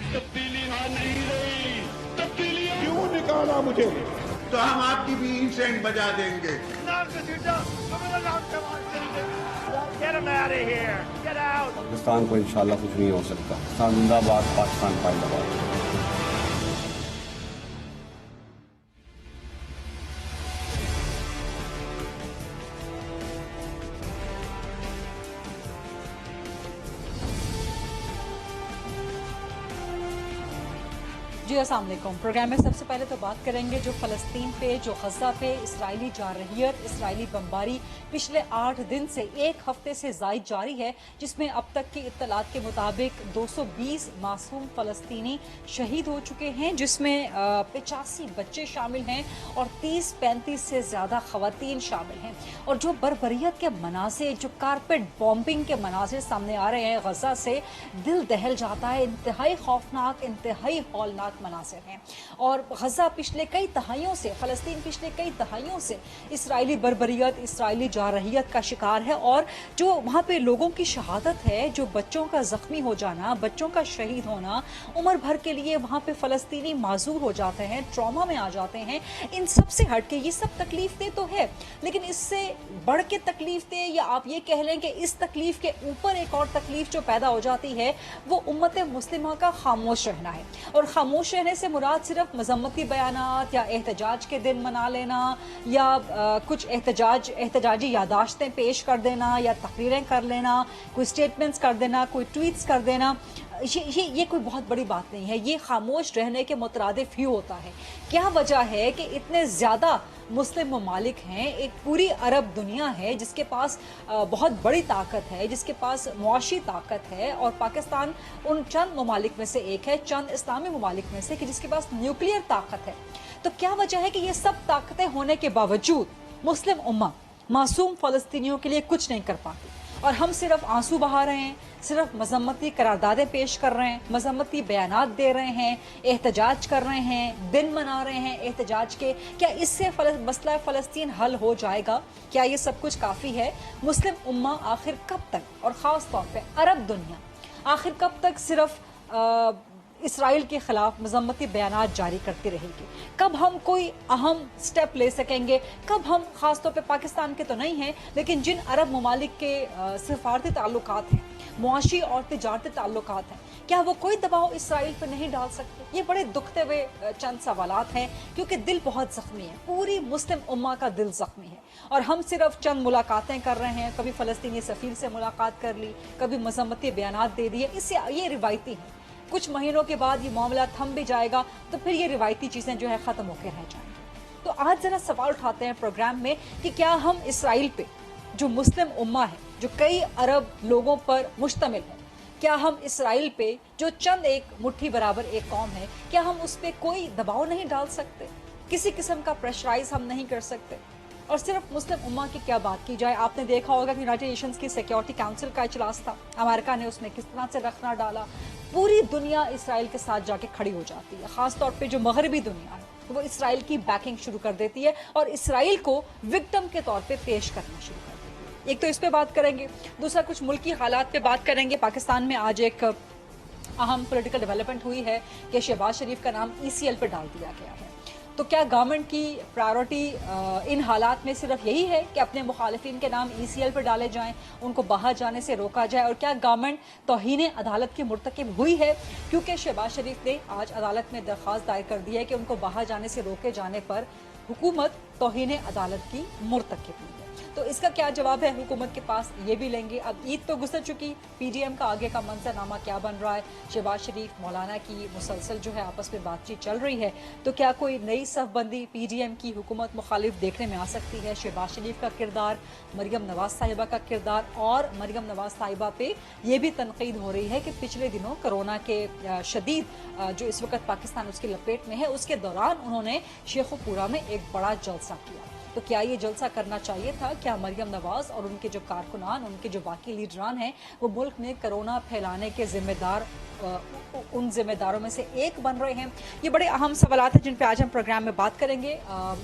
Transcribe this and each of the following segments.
तब्दीली यहाँ नहीं रही, तब्दीली क्यों निकाला मुझे? तो हम आपकी भी इंसेंट बजा देंगे। Get him out of here. Get out. Pakistan को इंशाल्लाह कुछ नहीं हो सकता। पाकिस्तान जिंदाबाद, पाकिस्तान जिंदाबाद। जी अस्सलाम वालेकुम। प्रोग्राम में सबसे पहले तो बात करेंगे जो फ़लस्तीन पे, जो गज़ा पे इसराइली जारहियत, इसराइली बमबारी पिछले 8 दिन से 1 हफ्ते से ज़ायद जारी है, जिसमें अब तक की इत्तलात के मुताबिक 220 मासूम फ़लस्तीनी शहीद हो चुके हैं, जिसमें 85 बच्चे शामिल हैं और 30-35 से ज़्यादा ख़वातीन शामिल हैं। और जो बर्बरियत के मनाज़िर, जो कारपेट बॉम्बिंग के मनाज़िर सामने आ रहे हैं गज़ा से, दिल दहल जाता है। इंतहाई खौफनाक, इंतहाई हौलनाक मनासिर हैं। और गज़ा पिछले कई दहाइयों से, फ़लस्तीन पिछले कई दहाइयों से इसराइली बर्बरियत, इसराइली जारहियत का शिकार है। और जो वहाँ पे लोगों की शहादत है, जो बच्चों का ज़ख्मी हो जाना, बच्चों का शहीद होना, उम्र भर के लिए वहाँ पे फ़लस्तीनी माजूर हो जाते हैं, ट्रॉमा में आ जाते हैं। इन सब से हट के ये सब तकलीफ दे तो है, लेकिन इससे बढ़ के तकलीफ दे, या आप ये कह लें कि इस तकलीफ के ऊपर एक और तकलीफ जो पैदा हो जाती है, वो उम्मत मुस्लिमा का खामोश रहना है। और खामोश रहने से मुराद सिर्फ मजम्मती बयानात या एहतजाज के दिन मना लेना, या कुछ एहतजाजी यादाश्तें पेश कर देना, या तकरीरें कर लेना, कोई स्टेटमेंट्स कर देना, कोई ट्वीट्स कर देना, ये कोई बहुत बड़ी बात नहीं है। ये खामोश रहने के मुतरादिफ ही होता है। क्या वजह है कि इतने ज़्यादा मुस्लिम ममालिक हैं, एक पूरी अरब दुनिया है जिसके पास बहुत बड़ी ताकत है, जिसके पास मुआशी ताकत है, और पाकिस्तान उन चंद ममालिक में से एक है, चंद इस्लामी ममालिक में से, कि जिसके पास न्यूक्लियर ताकत है। तो क्या वजह है कि ये सब ताकतें होने के बावजूद मुस्लिम उम्मा मासूम फ़लस्तीनियों के लिए कुछ नहीं कर पाती, और हम सिर्फ आंसू बहा रहे हैं, सिर्फ मजम्मती करारदादें पेश कर रहे हैं, मजम्मती बयानात दे रहे हैं, एहतजाज कर रहे हैं, दिन मना रहे हैं एहतजाज के। क्या इससे मसला फ़लस्तीन हल हो जाएगा? क्या ये सब कुछ काफ़ी है? मुस्लिम उम्मा आखिर कब तक, और ख़ास तौर पे अरब दुनिया आखिर कब तक सिर्फ इसराइल के ख़िलाफ़ मजम्मती बयानात जारी करती रहेगी? कब हम कोई अहम स्टेप ले सकेंगे? कब हम, ख़ास तौर पे पाकिस्तान के तो नहीं हैं, लेकिन जिन अरब ममालिक के सफारती ताल्लुकात हैं, मुआशी और तिजारती ताल्लुकात हैं, क्या वो कोई दबाव इसराइल पर नहीं डाल सकते? ये बड़े दुखते हुए चंद सवालात हैं, क्योंकि दिल बहुत ज़ख्मी है, पूरी मुस्लिम उम्मा का दिल ज़ख्मी है। और हम सिर्फ चंद मुलाकातें कर रहे हैं, कभी फ़लस्तीनी सफ़ीर से मुलाकात कर ली, कभी मजम्मती बयानात दे दिए, इससे ये रिवायती है। कुछ महीनों के बाद ये मामला थम भी जाएगा, तो फिर ये रिवायती चीज़ें जो है ख़त्म होकर रह जाएंगी। तो आज ज़रा सवाल उठाते हैं प्रोग्राम में कि क्या हम इसराइल पे, जो मुस्लिम उम्मा है, जो कई अरब लोगों पर मुश्तमिल है, क्या हम इसराइल पे, जो चंद एक मुट्ठी बराबर एक कौम है, क्या हम उस पर कोई दबाव नहीं डाल सकते? किसी किस्म का प्रेशराइज हम नहीं कर सकते? और सिर्फ मुस्लिम उम्मा की क्या बात की जाए, आपने देखा होगा कि यूनाइटेड नेशंस की सिक्योरिटी काउंसिल का इजलास था, अमेरिका ने उसमें किस तरह से रखना डाला। पूरी दुनिया इसराइल के साथ जाके खड़ी हो जाती है, ख़ास तौर पे जो मगरबी दुनिया है वो इसराइल की बैकिंग शुरू कर देती है, और इसराइल को विक्टिम के तौर पे पेश करना शुरू कर देती है। एक तो इस पे बात करेंगे, दूसरा कुछ मुल्की हालात पे बात करेंगे। पाकिस्तान में आज एक अहम पॉलिटिकल डेवलपमेंट हुई है कि शहबाज शरीफ का नाम ECL पे डाल दिया गया है। तो क्या गवर्नमेंट की प्रायोरिटी इन हालात में सिर्फ यही है कि अपने मुखालिफिन के नाम ECL पर डाले जाएं, उनको बाहर जाने से रोका जाए? और क्या गवर्नमेंट तौहीन अदालत की मुर्तकिब हुई है? क्योंकि शहबाज शरीफ ने आज अदालत में दरख्वास्त दायर कर दी है कि उनको बाहर जाने से रोके जाने पर हुकूमत तौहीन अदालत की मुर्तकिब हुई है। तो इसका क्या जवाब है हुकूमत के पास, ये भी लेंगे। अब ईद तो गुजर चुकी, PDM का आगे का मंजरनामा क्या बन रहा है? शहबाज शरीफ, मौलाना की मुसलसल जो है आपस में बातचीत चल रही है, तो क्या कोई नई सफ़बंदी PDM की हुकूमत मुखालिफ देखने में आ सकती है? शहबाज शरीफ का किरदार, मरियम नवाज़ साहिबा का किरदार, और मरियम नवाज़ साहिबा पे ये भी तनकीद हो रही है कि पिछले दिनों कोरोना के शदीद जो इस वक्त पाकिस्तान उसकी लपेट में है, उसके दौरान उन्होंने शेखुपुरा में एक बड़ा जलसा किया। तो क्या ये जलसा करना चाहिए था? क्या मरियम नवाज़ और उनके जो कारकुनान, उनके जो बाकी लीडरान हैं, वो मुल्क में कोरोना फैलाने के जिम्मेदार उन जिम्मेदारों में से एक बन रहे हैं? ये बड़े अहम सवालात हैं जिन पे आज हम प्रोग्राम में बात करेंगे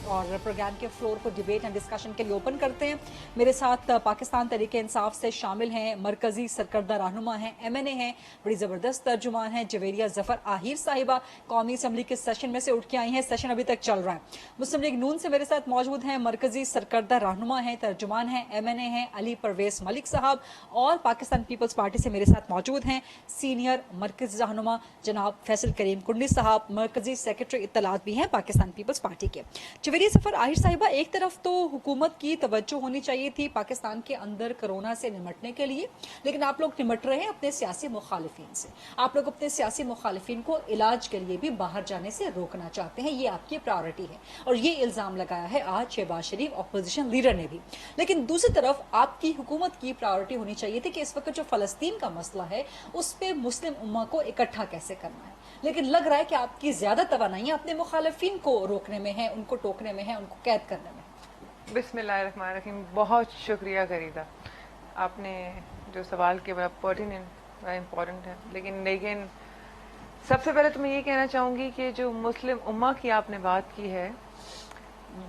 और प्रोग्राम के फ्लोर को डिबेट एंड डिस्कशन के लिए ओपन करते हैं। मेरे साथ पाकिस्तान तहरीक इंसाफ से शामिल हैं मरकजी सरकर्दा रहनुमा हैं, MNA हैं, बड़ी ज़बरदस्त तर्जुमान हैं जवेरिया ज़फ़र आहिर साहिबा, कौमी असम्बली के सेशन में से उठ के आई हैं, सेशन अभी तक चल रहा है। मुस्लिम लीग नून से मेरे साथ मौजूद हैं मरकजी सरकर्दा रहनुमा हैं, तर्जुमान हैं, MNA हैं अली परवेज मलिक साहब, और पाकिस्तान पीपल्स पार्टी से मेरे साथ मौजूद हैं सीनियर मरकजी रहनुमा जनाब फैसल करीम कुंडी साहब, मरकजी सेक्रेटरी इत्तलात भी हैं पाकिस्तान पीपल्स पार्टी के। जवेरिया ज़फ़र आहिर साहिबा, एक तरफ तो हुकूमत की तवज्जो होनी चाहिए थी पाकिस्तान के अंदर कोरोना से निमटने के लिए, लेकिन आप लोग निमट रहे हैं अपने सियासी मुखालिफिन से। आप लोग अपने सियासी मुखालिफिन को इलाज के लिए भी बाहर जाने से रोकना चाहते हैं, ये आपकी प्रायोरिटी है, और ये इल्ज़ाम लगाया है आज शहबाज शरीफ अपोजिशन लीडर ने भी। लेकिन दूसरी तरफ आपकी हुकूमत की प्रायोरिटी होनी चाहिए थी कि इस वक्त जो फ़लस्तीन का मसला है उस पर मुस्लिम उम्मा को इकट्ठा कैसे करना है, लेकिन लग रहा है कि आपकी ज़्यादा तवानाइयाँ अपने मुखालिफिन को रोकने में है, उनको टोकने में है, उनको कैद करने में। बिस्मिल्लाहिर्रहमानिर्रहीम। बहुत शुक्रिया करीदा, आपने जो सवाल किया बड़ा पर्टिनेंट, बड़ा इम्पोर्टेंट है। लेकिन सबसे पहले तो मैं ये कहना चाहूँगी कि जो मुस्लिम उम्मा की आपने बात की है,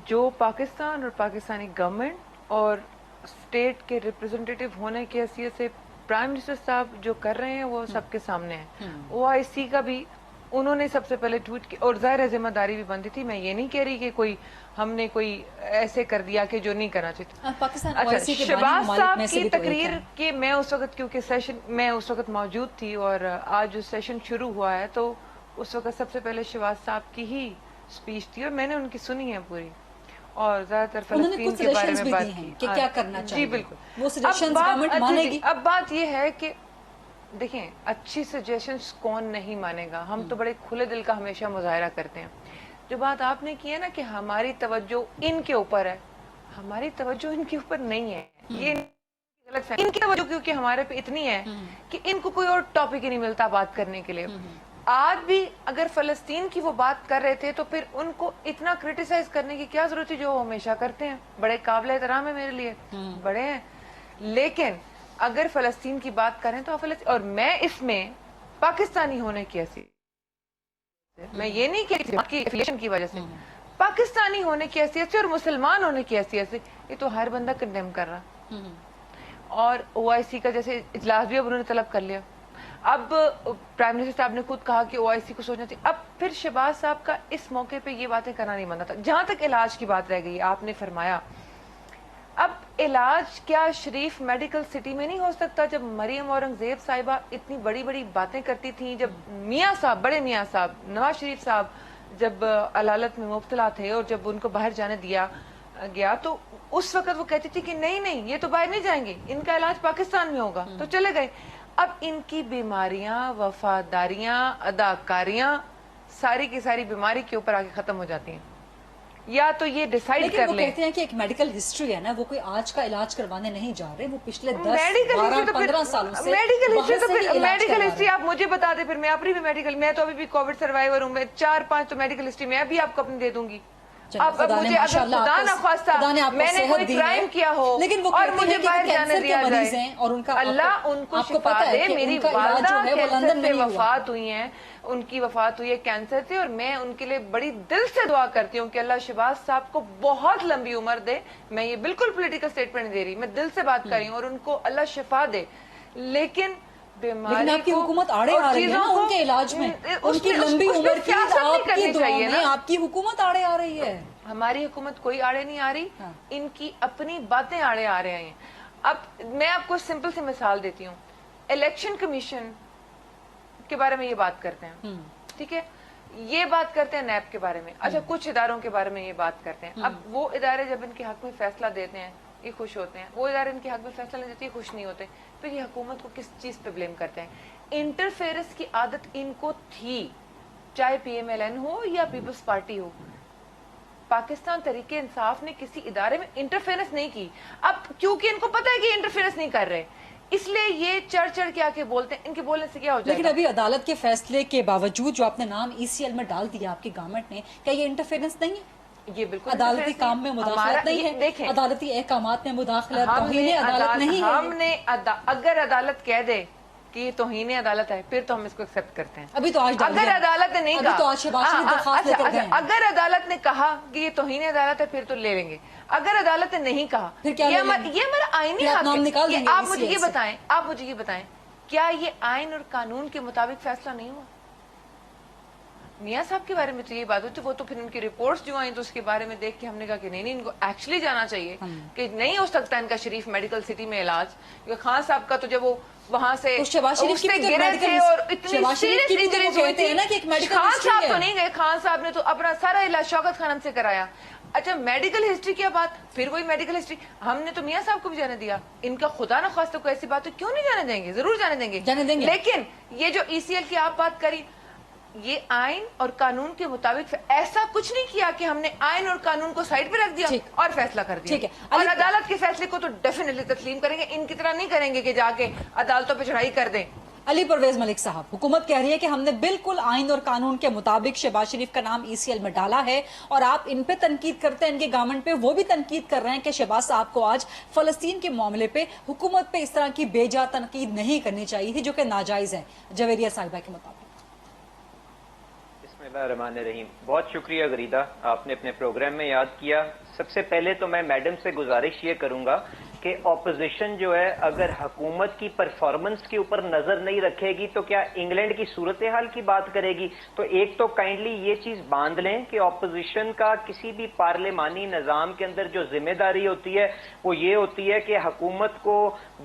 जो पाकिस्तान और पाकिस्तानी गवर्नमेंट और स्टेट के रिप्रेजेंटेटिव होने की हैसियत से प्राइम मिनिस्टर साहब जो कर रहे हैं वो सबके सामने है। OIC का भी उन्होंने सबसे पहले ट्वीट किया, और ज़ाहिर जिम्मेदारी भी बनती थी। मैं ये नहीं कह रही कि हमने कोई ऐसे कर दिया कि जो नहीं करना चाहिए। पाकिस्तान अच्छा, शहबाज साहब की तो तकरीर के मैं उस वक्त, क्योंकि सेशन मैं उस वक्त मौजूद थी और आज जो सेशन शुरू हुआ है, तो उस वक्त सबसे पहले शहबाज साहब की ही स्पीच थी और मैंने उनकी सुनी है पूरी, और ज्यादातर फलस्तीन के बारे में बात की कि क्या करना चाहिए। जी बिल्कुल, वो सजेशंस गवर्नमेंट मानेगी। अब बात ये है कि देखें, अच्छी सजेशंस कौन नहीं मानेगा, हम तो बड़े खुले दिल का हमेशा मुजाहरा करते हैं। जो बात आपने की है ना कि हमारी तवज्जो इनके ऊपर है, हमारी तवज्जो इनके ऊपर नहीं है, ये गलत है। इनकी तवज्जो क्योंकि हमारे पे इतनी है कि इनको कोई और टॉपिक ही नहीं मिलता बात करने के लिए। आज भी अगर फलस्तीन की वो बात कर रहे थे तो फिर उनको इतना क्रिटिसाइज करने की क्या जरूरत थी, जो वो हमेशा करते हैं। बड़े काबिल एहतराम है मेरे लिए, बड़े हैं। लेकिन अगर फलस्तीन की बात करें तो फलस्तीन, और मैं इसमें पाकिस्तानी होने की हैसियत, मैं ये नहीं कह रही एफिलिएशन की वजह से, पाकिस्तानी होने की हैसियत से और मुसलमान होने की हैसियत से, ये तो हर बंदा कंडेम कर रहा। और OIC का जैसे इजलास भी अब उन्होंने तलब कर लिया। अब प्राइम मिनिस्टर साहब ने खुद कहा कि OIC को सोचना चाहिए। अब फिर शहबाज साहब का इस मौके पे ये बातें करना नहीं बनता था। जहां तक इलाज की बात रह गई, आपने फरमाया अब इलाज क्या शरीफ मेडिकल सिटी में नहीं हो सकता? जब मरियम औरंगजेब साहिबा इतनी बड़ी बड़ी बातें करती थी, जब मियाँ साहब, बड़े मियाँ साहब नवाज शरीफ साहब जब अदालत में मुब्तला थे और जब उनको बाहर जाने दिया गया, तो उस वक्त वो कहती थी कि नहीं नहीं, ये तो बाहर नहीं जाएंगे, इनका इलाज पाकिस्तान में होगा, तो चले गए। अब इनकी बीमारियां, वफादारियां, अदाकारियां, सारी की सारी बीमारी के ऊपर आके खत्म हो जाती हैं। या तो ये डिसाइड कर ले, कहते हैं कि एक मेडिकल हिस्ट्री है ना, वो कोई आज का इलाज करवाने नहीं जा रहे, वो पिछले 10, मेडिकल 12, 15 सालों से मेडिकल हिस्ट्री तो फिर मेडिकल हिस्ट्री आप मुझे बता दे, फिर मैं अपनी भी मेडिकल, मैं तो अभी भी कोविड सर्वाइवर हूँ, मैं 4-5 तो मेडिकल हिस्ट्री मैं भी आपको अपनी दे दूंगी। अब मुझे अगर खुदा न ख्वास्ता मैंने कोई क्राइम किया हो और मुझे बाहर जाने दिया जाए, और उनका अल्लाह उनको शिफा दे। मेरी वालिदा कैंसर से वफात हुई हैं, उनकी वफात हुई है कैंसर से, और मैं उनके लिए बड़ी दिल से दुआ करती हूँ कि अल्लाह शहबाज साहब को बहुत लंबी उम्र दे। मैं ये बिल्कुल पॉलिटिकल स्टेटमेंट दे रही, मैं दिल से बात कर रही हूँ, और उनको अल्लाह शिफा दे। लेकिन आपकी हुकूमत आड़े आ रही है ना उनके इलाज में, उनकी लंबी उम्र की आपकी दुआ में आपकी हुकूमत आड़े आ रही है। हमारी हुकूमत कोई आड़े नहीं आ रही, इनकी अपनी बातें आड़े आ रहे हैं। अब मैं आपको सिंपल सी मिसाल देती हूँ। इलेक्शन कमीशन के बारे में ये बात करते हैं, ठीक है, ये बात करते हैं नैब के बारे में, अच्छा कुछ इदारों के बारे में ये बात करते हैं। अब वो इदारे जब इनके हक में फैसला देते हैं ये खुश होते हैं, वो इदारे इनके हक में फैसला नहीं देते, खुश नहीं होते। फिर ये हुकूमत को किस चीज पे ब्लेम करते हैं? इंटरफेरेंस की आदत इनको थी, चाहे PMLN हो या पीपल्स पार्टी हो। पाकिस्तान तहरीके इंसाफ ने किसी इदारे में इंटरफेरेंस नहीं की। अब क्योंकि इनको पता है कि इंटरफेरेंस नहीं कर रहे, इसलिए ये चढ़ चढ़ के आके बोलते हैं। इनके बोलने से क्या हो जाएगा? लेकिन अभी अदालत के फैसले के बावजूद जो आपने नाम ECL में डाल दिया आपकी गवर्नमेंट ने, क्या ये इंटरफेरेंस नहीं है? ये बिल्कुल अदालती काम में मुदाखलत नहीं है, देखें, अदालती अहकामात में मुदाखलत, तौहीन अदालत नहीं है। हमने अगर अदालत कह दे کہ یہ توہین عدالت ہے پھر تو ہم اس کو ایکسپٹ کرتے ہیں. ابھی تو آج اگر عدالت نے نہیں کہا, تو آج شہباز شریف درخواست لے کر گئے ہیں. اگر عدالت نے کہا کہ یہ توہین عدالت ہے پھر تو لے لیں گے. اگر عدالت نے نہیں کہا, یہ ہمارا آئینی حق ہے. آپ مجھے یہ بتائیں کیا یہ آئین اور قانون کے مطابق فیصلہ نہیں ہوا؟ میاں صاحب کے بارے میں تو یہ بات ہوتی, وہ تو پھر ان کی رپورٹس جو آئیں تو اس کے بارے میں دیکھ کے ہم نے کہا کہ نہیں ان کو ایکچولی جانا چاہیے کہ نہیں ہو سکتا ان کا شریف میڈیکل سٹی میں علاج. کیونکہ خان صاحب کا تو جب وہ وہاں سے گرے تھے اور اتنی سیریس انجریز ہوئی تھی, خان صاحب تو نہیں گئے, خان صاحب نے تو اپنا سارا علاج شوکت خانم سے کرایا. اچھا میڈیکل ہسٹری کیا بات, پھر وہی میڈیکل ہسٹری ہم نے تو میاں صاحب کو بھی جانے دیا. ان کا خدا نہ خواستہ کوئی ایسی بات ہے کیوں نہیں جانے دیں گے, ضرور جانے دیں گے. لیکن یہ جو ECL کی آپ بات کری, یہ آئین اور قانون کے مطابق ایسا کچھ نہیں کیا کہ ہم نے آئین اور قانون کو سائڈ پہ رکھ دیا اور فیصلہ کر دیا. اور عدالت کے فیصلے کو تو ڈیفینیٹلی تسلیم کریں گے, ان کی طرح نہیں کریں گے کہ جا کے عدالتوں پہ چڑھائی کر دیں. علی پرویز ملک صاحب, حکومت کہہ رہی ہے کہ ہم نے بالکل آئین اور قانون کے مطابق شہباز شریف کا نام ECL میں ڈالا ہے, اور آپ ان پہ تنقید کرتے ہیں, ان کے گورنمنٹ پہ, وہ بھی تنقید کر رہے ہیں کہ شہباز صاحب کو آج فلسطین کے معاملے پہ حکومت پہ اس طرح کی بے جا تنقید نہیں کرنی چاہیے تھی جو کہ ناجائز ہے. جویریہ صاحبہ کے مطابق. بسم اللہ الرحمن الرحیم. بہت شکریہ غریدہ, آپ نے اپنے پروگرام میں یاد کیا. سب سے پہلے تو میں میڈم سے گزارش یہ کروں گا کہ اپوزیشن جو ہے اگر حکومت کی پرفارمنس کے اوپر نظر نہیں رکھے گی تو کیا انگلینڈ کی صورتحال کی بات کرے گی؟ تو ایک تو کائنڈلی یہ چیز باندھ لیں کہ اپوزیشن کا کسی بھی پارلیمانی نظام کے اندر جو ذمہ داری ہوتی ہے وہ یہ ہوتی ہے کہ حکومت کو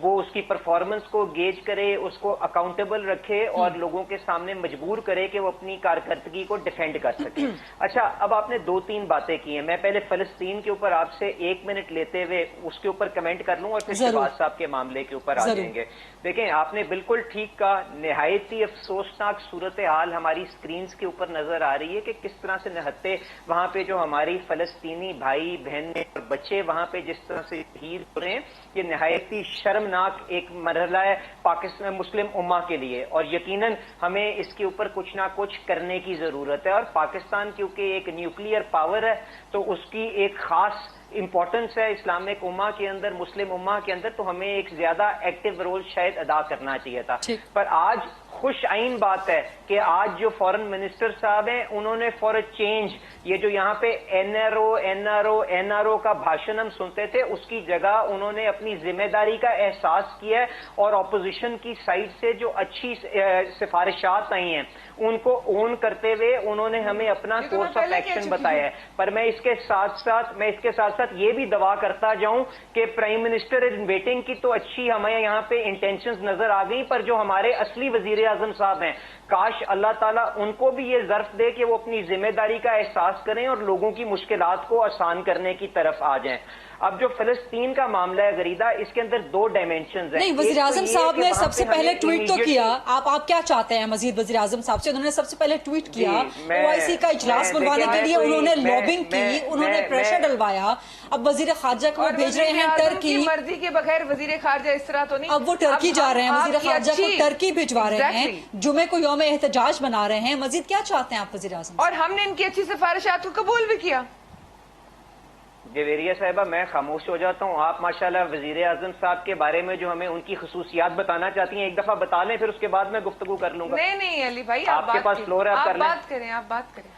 وہ اس کی پرفارمنس کو گیج کرے, اس کو اکاؤنٹیبل رکھے اور لوگوں کے سامنے مجبور کرے کہ وہ اپنی کارکردگی کو ڈیفینڈ کر سکے. اچھا, اب آپ نے 2-3 باتیں کی ہیں. میں پہلے فلسطین کے اوپر آپ سے 1 منٹ لیتے ہوئے اس کے اوپر کمنٹ کر لوں اور پھر شہباز صاحب کے معاملے کے اوپر آ جائیں گے. دیکھیں, آپ نے بالکل ٹھیک کہا, نہایت ہی افسوسناک صورتحال ہماری سکرینز کے اوپر نظر آ رہی ہے کہ کس طرح سے نہتے وہاں پہ جو ہماری فلسطینی بھائی بہنیں اور بچے وہاں پہ جس طرح سے شہید ہو رہے ہیں. یہ نہایت ہی شرمناک ایک مرحلہ ہے پاکستان مسلم امہ کے لیے, اور یقیناً ہمیں اس کے اوپر کچھ نہ کچھ کرنے کی ضرورت ہے. اور پاکستان کیونکہ ایک نیوکلیئر پاور ہے تو اس کی ایک خاص امپورٹنس ہے اسلامک امہ کے اندر, مسلم امہ کے اندر, تو ہمیں ایک زیادہ ایکٹیو رول شاید ادا کرنا چاہیے تھا. پر آج خوش عین بات ہے کہ آج جو فورن منسٹر صاحب ہیں انہوں نے فار اے چینج یہ جو یہاں پہ این آر او کا بھاشن ہم سنتے تھے اس کی جگہ انہوں نے اپنی ذمہ داری کا احساس کیا ہے اور اپوزیشن کی سائڈ سے جو اچھی سفارشات آئی ہیں ان کو اون کرتے ہوئے انہوں نے ہمیں اپنا کورس آف ایکشن بتایا ہے. پر میں اس کے ساتھ ساتھ یہ بھی دعا کرتا جاؤں کہ پرائم منسٹر ان ویٹنگ کی تو اچھی ہمیں یہاں پہ انٹینشنز نظر آ گئی, پر جو ہمارے اصلی وزیر اعظم صاحب ہیں کاش اللہ تعالیٰ ان کو بھی یہ ظرف دے کہ وہ اپنی ذمہ داری کا احساس کریں اور لوگوں کی مشکلات کو آسان کرنے کی طرف آ جائیں. اب جو فلسطین کا معاملہ ہے غریدہ, اس کے اندر 2 ڈائمینشنز ہیں. نہیں, وزیر اعظم صاحب نے سب سے پہلے ٹویٹ تو کیا, آپ کیا چاہتے ہیں مزید وزیر اعظم صاحب سے؟ انہوں نے سب سے پہلے ٹویٹ کیا, OIC کا اجلاس بلوانے کے لیے انہوں نے لابنگ کی, انہوں نے پریشر ڈلوایا. اب وزیر خارجہ کو بھیج رہے ہیں ٹرکی, مرضی کے بغیر وزیر خارجہ اس طرح تو نہیں. اب وہ ٹرکی جا رہے ہیں, وزیر خارجہ کو ٹرکی بھجوا رہے ہیں, جمعے کو یوم احتجاج بنا رہے ہیں. مزید کیا چاہتے ہیں آپ وزیر اعظم؟ اور ہم نے ان کی اچھی سفارشات کو قبول بھی کیا. جویریہ صاحبہ, میں خاموش ہو جاتا ہوں. آپ ماشاءاللہ وزیر اعظم صاحب کے بارے میں جو ہمیں ان کی خصوصیات بتانا چاہتی ہیں ایک دفعہ بتا لیں, پھر اس کے بعد میں گفتگو کر لوں گا. نہیں علی بھائی, آپ کے پاس فلور ہے, آپ بات کریں, آپ بات کریں.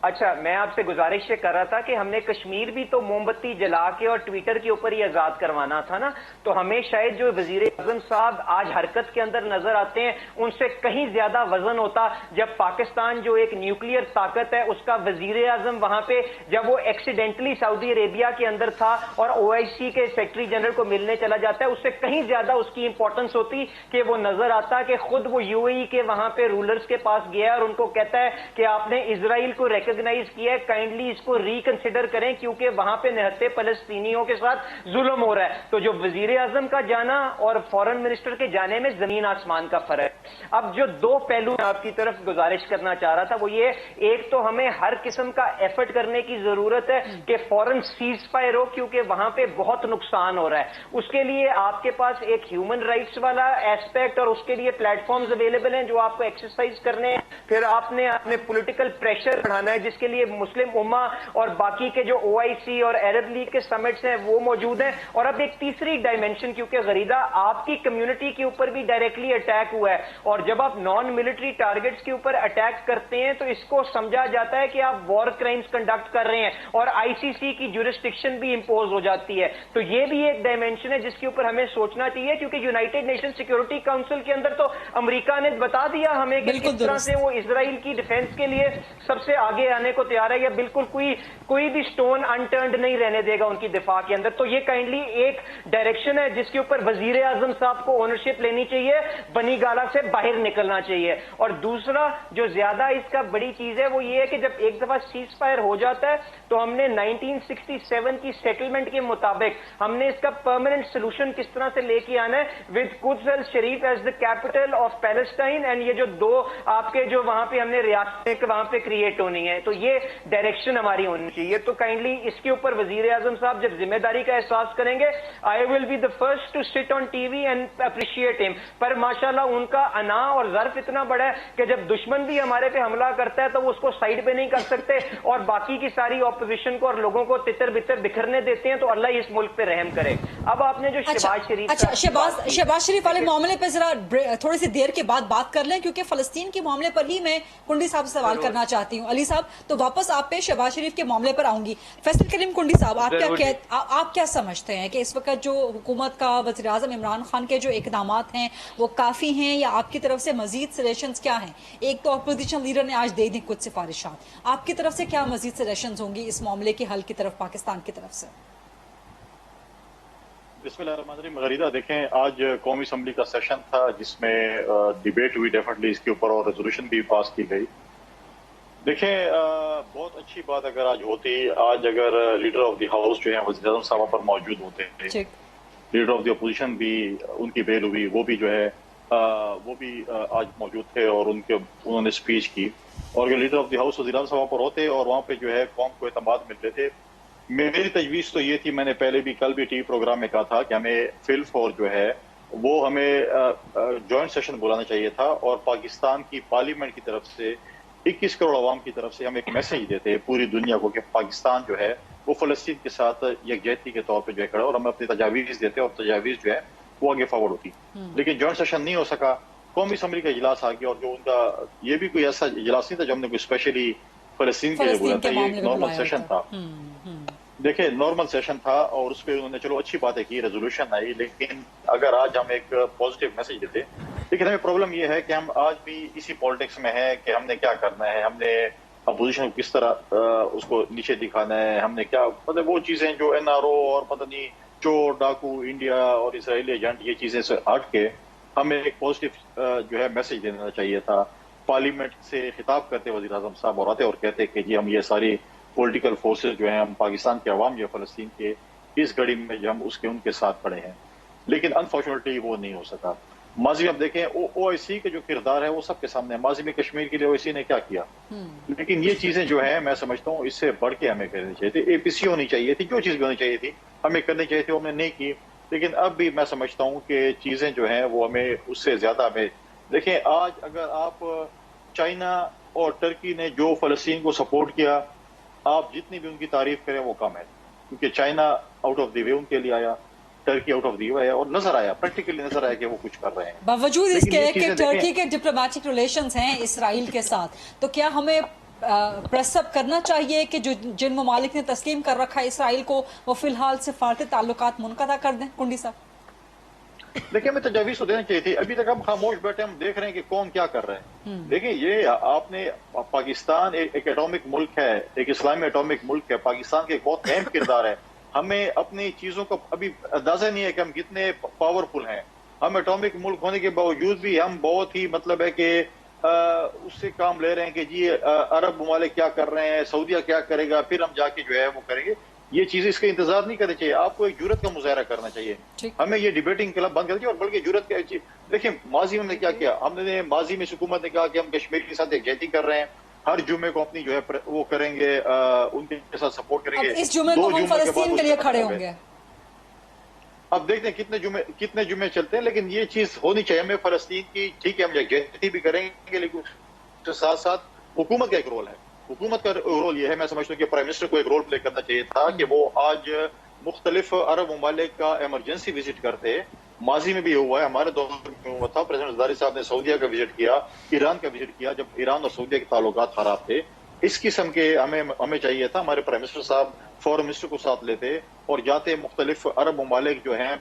اچھا, میں آپ سے گزارش یہ کر رہا تھا کہ ہم نے کشمیر بھی تو موم بتی جلا کے اور ٹویٹر کے اوپر ہی آزاد کروانا تھا نا, تو ہمیں شاید جو وزیر اعظم صاحب آج حرکت کے اندر نظر آتے ہیں ان سے کہیں زیادہ وزن ہوتا جب پاکستان جو ایک نیوکلیئر طاقت ہے اس کا وزیر اعظم وہاں پہ جب وہ ایکسیڈنٹلی سعودی عربیہ کے اندر تھا اور OIC کے سیکرٹری جنرل کو ملنے چلا جاتا ہے, اس سے کہیں زیادہ اس کی امپورٹنس ہوتی کہ وہ نظر آتا کہ خود وہ UAE کے وہاں پہ رولرز کے پاس گیا اور ان کو کہتا ہے کہ آپ نے اسرائیل کو ریکگنائز کیا ہے, کائنڈلی اس کو ریکنسیڈر کریں کیونکہ وہاں پہ نہتے فلسطینیوں کے ساتھ ظلم ہو رہا ہے. تو جو وزیر اعظم کا جانا اور فورن منسٹر کے جانے میں زمین آسمان کا فرق ہے. اب جو 2 پہلو میں آپ کی طرف گزارش کرنا چاہ رہا تھا وہ یہ, ایک تو ہمیں ہر قسم کا ایفرٹ کرنے کی ضرورت ہے کہ فورن سیز فائر ہو کیونکہ وہاں پہ بہت نقصان ہو رہا ہے. اس کے لیے آپ کے پاس ایک ہیومن رائٹس والا ایسپیکٹ اور اس کے لیے پلیٹ فارمز اویلیبل ہیں جو آپ کو ایکسرسائز کرنے ہیں. پھر آپ نے اپنے پولیٹیکل پریشر پریشر بڑھانا ہے, جس کے لیے مسلم امہ اور باقی کے جو OIC اور عرب لیگ کے سمٹس ہیں وہ موجود ہیں. اور اب ایک تیسری ڈائمینشن, کیونکہ غریدہ آپ کی کمیونٹی کے اوپر بھی ڈائریکٹلی اٹیک ہوا ہے, اور جب آپ نان ملٹری ٹارگٹس کے اوپر اٹیک کرتے ہیں تو اس کو سمجھا جاتا ہے کہ آپ وار کرائمز کنڈکٹ کر رہے ہیں, اور ICC کی جورسڈکشن بھی امپوز ہو جاتی ہے. تو یہ بھی ایک ڈائمینشن ہے جس کے اوپر ہمیں سوچنا چاہیے, کیونکہ یونائٹڈ نیشن سیکورٹی کاؤنسل کے اندر تو امریکہ نے بتا دیا ہمیں کہ کس طرح سے وہ اسرائیل کی ڈیفنس کے لیے سب سے آگے آنے کو تیار ہے, یا بالکل کوئی بھی سٹون انٹرنڈ نہیں رہنے دے گا ان کی دفاع کے اندر. تو یہ کائنڈلی ایک ڈائریکشن ہے جس کے اوپر وزیر اعظم صاحب کو اونرشپ لینی چاہیے, بنی گالا سے باہر نکلنا چاہیے. اور دوسرا جو زیادہ اس کا بڑی چیز ہے وہ یہ ہے کہ جب ایک دفعہ سیز فائر ہو جاتا ہے تو ہم نے 1967 کی سیٹلمنٹ کے مطابق ہم نے اس کا پرماننٹ سولوشن کس طرح سے لے کے آنا ہے, with Quds Al Sharif as the capital of Palestine, and یہ جو دو آپ کے جو وہاں پہ ہم نے ریاستیں وہاں پہ کریٹ ہونی ہے, تو یہ ڈائریکشن ہماری ہونی چاہیے. تو کائنڈلی اس کے اوپر وزیر اعظم صاحب جب ذمہ داری کا احساس کریں گے, I will be the first to sit on T V and appreciate ہم. پر ماشاءاللہ ان کا انا اور ظرف اتنا بڑا ہے کہ جب دشمن بھی ہمارے پہ حملہ کرتا ہے تو وہ اس کو سائڈ پہ نہیں کر سکتے, اور باقی کی ساری اپوزیشن کو اور لوگوں کو تتر بتر بکھرنے دیتے ہیں. تو اللہ اس ملک پہ رحم کرے. اب آپ نے جو شہباز شریف والے معاملے پہ ذرا تھوڑی سی دیر کے بعد بات کر لیں, کیونکہ فلسطین کے معاملے پر ہی میں کنڈی صاحب سے سوال کرنا چاہتی ہوں. علی صاحب, تو واپس آپ پہ شہباز شریف کے معاملے پر آؤں گی. فیصل کریم کنڈی صاحب, آپ کیا سمجھتے ہیں کہ اس وقت جو حکومت کا وزیر اعظم عمران خان کے جو اقدامات ہیں وہ کافی ہیں, یا آپ کی طرف سے مزید سجیشنز کیا ہیں؟ ایک تو اپوزیشن لیڈر نے آج دے دی کچھ سفارشات, آپ کی طرف سے کیا مزید سجیشنز ہوں گی اس معاملے کے حل کی طرف پاکستان کی طرف سے؟ بسم اللہ الرحمن الرحیم. غریدہ دیکھیں, آج قومی اسمبلی کا سیشن تھا جس میں ڈیبیٹ ہوئی ڈیفینیٹلی اس کے اوپر, اور ریزولوشن بھی پاس کی گئی. دیکھیں بہت اچھی بات اگر آج ہوتی, آج اگر لیڈر آف دی ہاؤس جو ہیں وزیر اعظم صاحب پر موجود ہوتے ہیں, لیڈر آف دی اپوزیشن بھی ان کی بیل ہوئی, وہ بھی جو ہے وہ بھی آج موجود تھے اور انہوں نے اسپیچ کی, اور اگر لیڈر آف دی ہاؤس وزیر اعظم صاحب پر ہوتے اور وہاں پہ جو ہے قوم کو اعتماد ملتے تھے. میری تجویز تو یہ تھی, میں نے پہلے بھی کل بھی ٹی وی پروگرام میں کہا تھا کہ ہمیں فل فور جو ہے وہ ہمیں جوائنٹ سیشن بلانا چاہیے تھا, اور پاکستان کی پارلیمنٹ کی طرف سے 21 کروڑ عوام کی طرف سے ہم ایک میسج دیتے پوری دنیا کو کہ پاکستان جو ہے وہ فلسطین کے ساتھ یکجہتی کے طور پہ جو ہے کھڑا, اور ہم اپنی تجاویز دیتے اور تجاویز جو ہے وہ آگے فارورڈ ہوتی. لیکن جوائنٹ سیشن نہیں ہو سکا, قومی اسمبلی کا اجلاس آ گیا, اور جو ان کا یہ بھی کوئی ایسا اجلاس نہیں تھا جو ہم نے کوئی اسپیشلی فلسطین کے لیے بولا تھا, یہ ایک نارمل سیشن تھا. دیکھیں نارمل سیشن تھا, اور اس پہ انہوں نے چلو اچھی باتیں کی, ریزولوشن آئی. لیکن اگر آج ہم ایک پازیٹیو میسج دیتے, لیکن ہمیں پرابلم یہ ہے کہ ہم آج بھی اسی پالیٹکس میں ہیں کہ ہم نے کیا کرنا ہے, ہم نے اپوزیشن کو کس طرح اس کو نیچے دکھانا ہے, ہم نے کیا مطلب وہ چیزیں جو NRO اور پتہ نہیں چور ڈاکو انڈیا اور اسرائیلی ایجنٹ, یہ چیزیں سے ہٹ کے ہمیں ایک پازیٹیو جو ہے میسج دینا چاہیے تھا. پارلیمنٹ سے خطاب کرتے وزیر اعظم صاحب اور آتے اور کہتے کہ جی ہم یہ ساری پولیٹیکل فورسز جو ہیں, ہم پاکستان کے عوام جو ہے فلسطین کے اس گھڑی میں جو ہم ان کے ساتھ کھڑے ہیں. لیکن انفارچونیٹلی وہ نہیں ہو سکا. ماضی میں آپ دیکھیں OIC کا جو کردار ہے وہ سب کے سامنے ہے. ماضی میں کشمیر کے لیے OIC نے کیا کیا, لیکن یہ چیزیں جو ہیں میں سمجھتا ہوں اس سے بڑھ کے ہمیں کرنی چاہیے تھی. APC ہونی چاہیے تھی, جو چیز بھی ہونی چاہیے تھی ہمیں کرنی چاہیے تھی, وہ ہم نے نہیں کی. لیکن اب بھی میں سمجھتا ہوں کہ چیزیں جو ہیں وہ ہمیں اس سے زیادہ ہمیں دیکھیں. آج اگر آپ چائنا اور ٹرکی نے جو فلسطین کو سپورٹ کیا, آپ جتنی بھی ان کی تعریف کریں وہ کم ہے, کیونکہ چائنا آؤٹ آف دی وے ان کے لیے آیا, ٹرکی آؤٹ آف دی وے آیا, اور نظر آیا, پریکٹیکلی نظر آیا کہ وہ کچھ کر رہے ہیں. باوجود اس کے کہ ٹرکی کے ڈپلومیٹک ریلیشنز ہیں اسرائیل کے ساتھ, تو کیا ہمیں پریس اپ کرنا چاہیے کہ جن ممالک نے تسلیم کر رکھا ہے اسرائیل کو, وہ فی الحال سفارتی تعلقات منقطع کر دیں؟ کنڈی صاحب دیکھیں ہمیں تجاویز تو دینا چاہیے تھی. ابھی تک ہم خاموش بیٹھے, ہم دیکھ رہے ہیں کہ کون کیا کر رہے ہیں. دیکھیں یہ آپ نے, پاکستان ایک ایٹامک ملک ہے, ایک اسلامی ایٹامک ملک ہے, پاکستان کے ایک بہت اہم کردار ہے. ہمیں اپنی چیزوں کا ابھی اندازہ نہیں ہے کہ ہم کتنے پاورفل ہیں. ہم ایٹامک ملک ہونے کے باوجود بھی ہم بہت ہی مطلب ہے کہ اس سے کام لے رہے ہیں کہ جی عرب ممالک کیا کر رہے ہیں, سعودیہ کیا کرے گا, پھر ہم جا کے جو ہے وہ کریں گے. یہ چیزیں اس کا انتظار نہیں کرنا چاہیے. آپ کو ایک جرت کا مظاہرہ کرنا چاہیے. ہمیں یہ ڈیبیٹنگ کلب بند کر دیا, اور بلکہ جرت کا دیکھیں ماضی میں ہم نے کیا کیا. ہم نے ماضی میں حکومت نے کہا کہ ہم کشمیر کے ساتھ یکجہتی کر رہے ہیں, ہر جمعے کو اپنی جو ہے وہ کریں گے, ان کے ساتھ سپورٹ کریں گے. اس جمعے کو ہم فلسطین کے لیے کھڑے ہوں گے. اب دیکھتے ہیں کتنے جمعے چلتے ہیں, لیکن یہ چیز ہونی چاہیے ہمیں فلسطین کی. ٹھیک ہے ہم یکجہتی بھی کریں گے, لیکن اس کے ساتھ ساتھ حکومت کا ایک رول ہے. हुकूमत का रोल ये है, मैं समझता हूँ कि प्राइम मिनिस्टर को एक रोल प्ले करना चाहिए था कि वो आज मुख्तलिफ अरब ममालिक का एमरजेंसी विजिट करते। माजी में भी हुआ है, हमारे दौर में हुआ था, प्रेसिडेंट ज़रदारी साहब ने सऊदीया का विजिट किया, ईरान का विजिट किया, जब ईरान और सऊदीया के ताल्लुकात खराब थे। इस किस्म के हमें चाहिए था, हमारे प्राइम मिनिस्टर साहब फॉरेन मिनिस्टर को साथ लेते और जाते मुख्तलिफ अरब ममालिक जो हैं,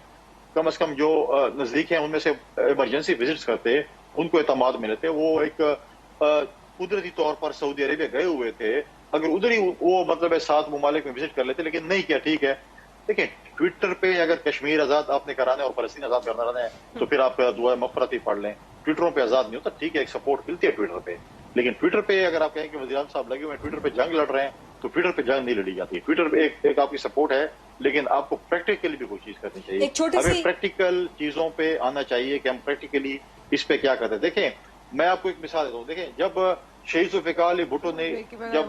कम अज कम जो नज़दीक हैं उनमें से इमरजेंसी विजिट्स करते, उनको एतमाद में लेते। वो एक कुदरती तौर पर सऊदी अरेबिया गए हुए थे, अगर उधर ही वो मतलब 7 ममालिक में विजिट कर लेते, लेकिन नहीं किया। ठीक है, देखिए ट्विटर पे अगर कश्मीर आजाद आपने कराना है और फलस्तीन आजाद करना है तो फिर आप दुआ मग़फ़िरत ही पढ़ लें। ट्विटरों पे आजाद नहीं होता, ठीक है, एक सपोर्ट मिलती है ट्विटर पे, लेकिन ट्विटर पे अगर आप कहें कि वज़ीर आज़म साहब लगे हुए हैं ट्विटर पे जंग लड़ रहे हैं, तो ट्विटर पे जंग नहीं लड़ी जाती। ट्विटर पे एक आपकी सपोर्ट है, लेकिन आपको प्रैक्टिकली भी कोई चीज करनी चाहिए। हमें प्रैक्टिकल चीजों पे आना चाहिए कि हम प्रैक्टिकली इस पे क्या करते हैं। देखें, मैं आपको एक मिसाल देता हूँ। देखें, जब शहीद ज़ुल्फ़िकार अली भुट्टो ने जब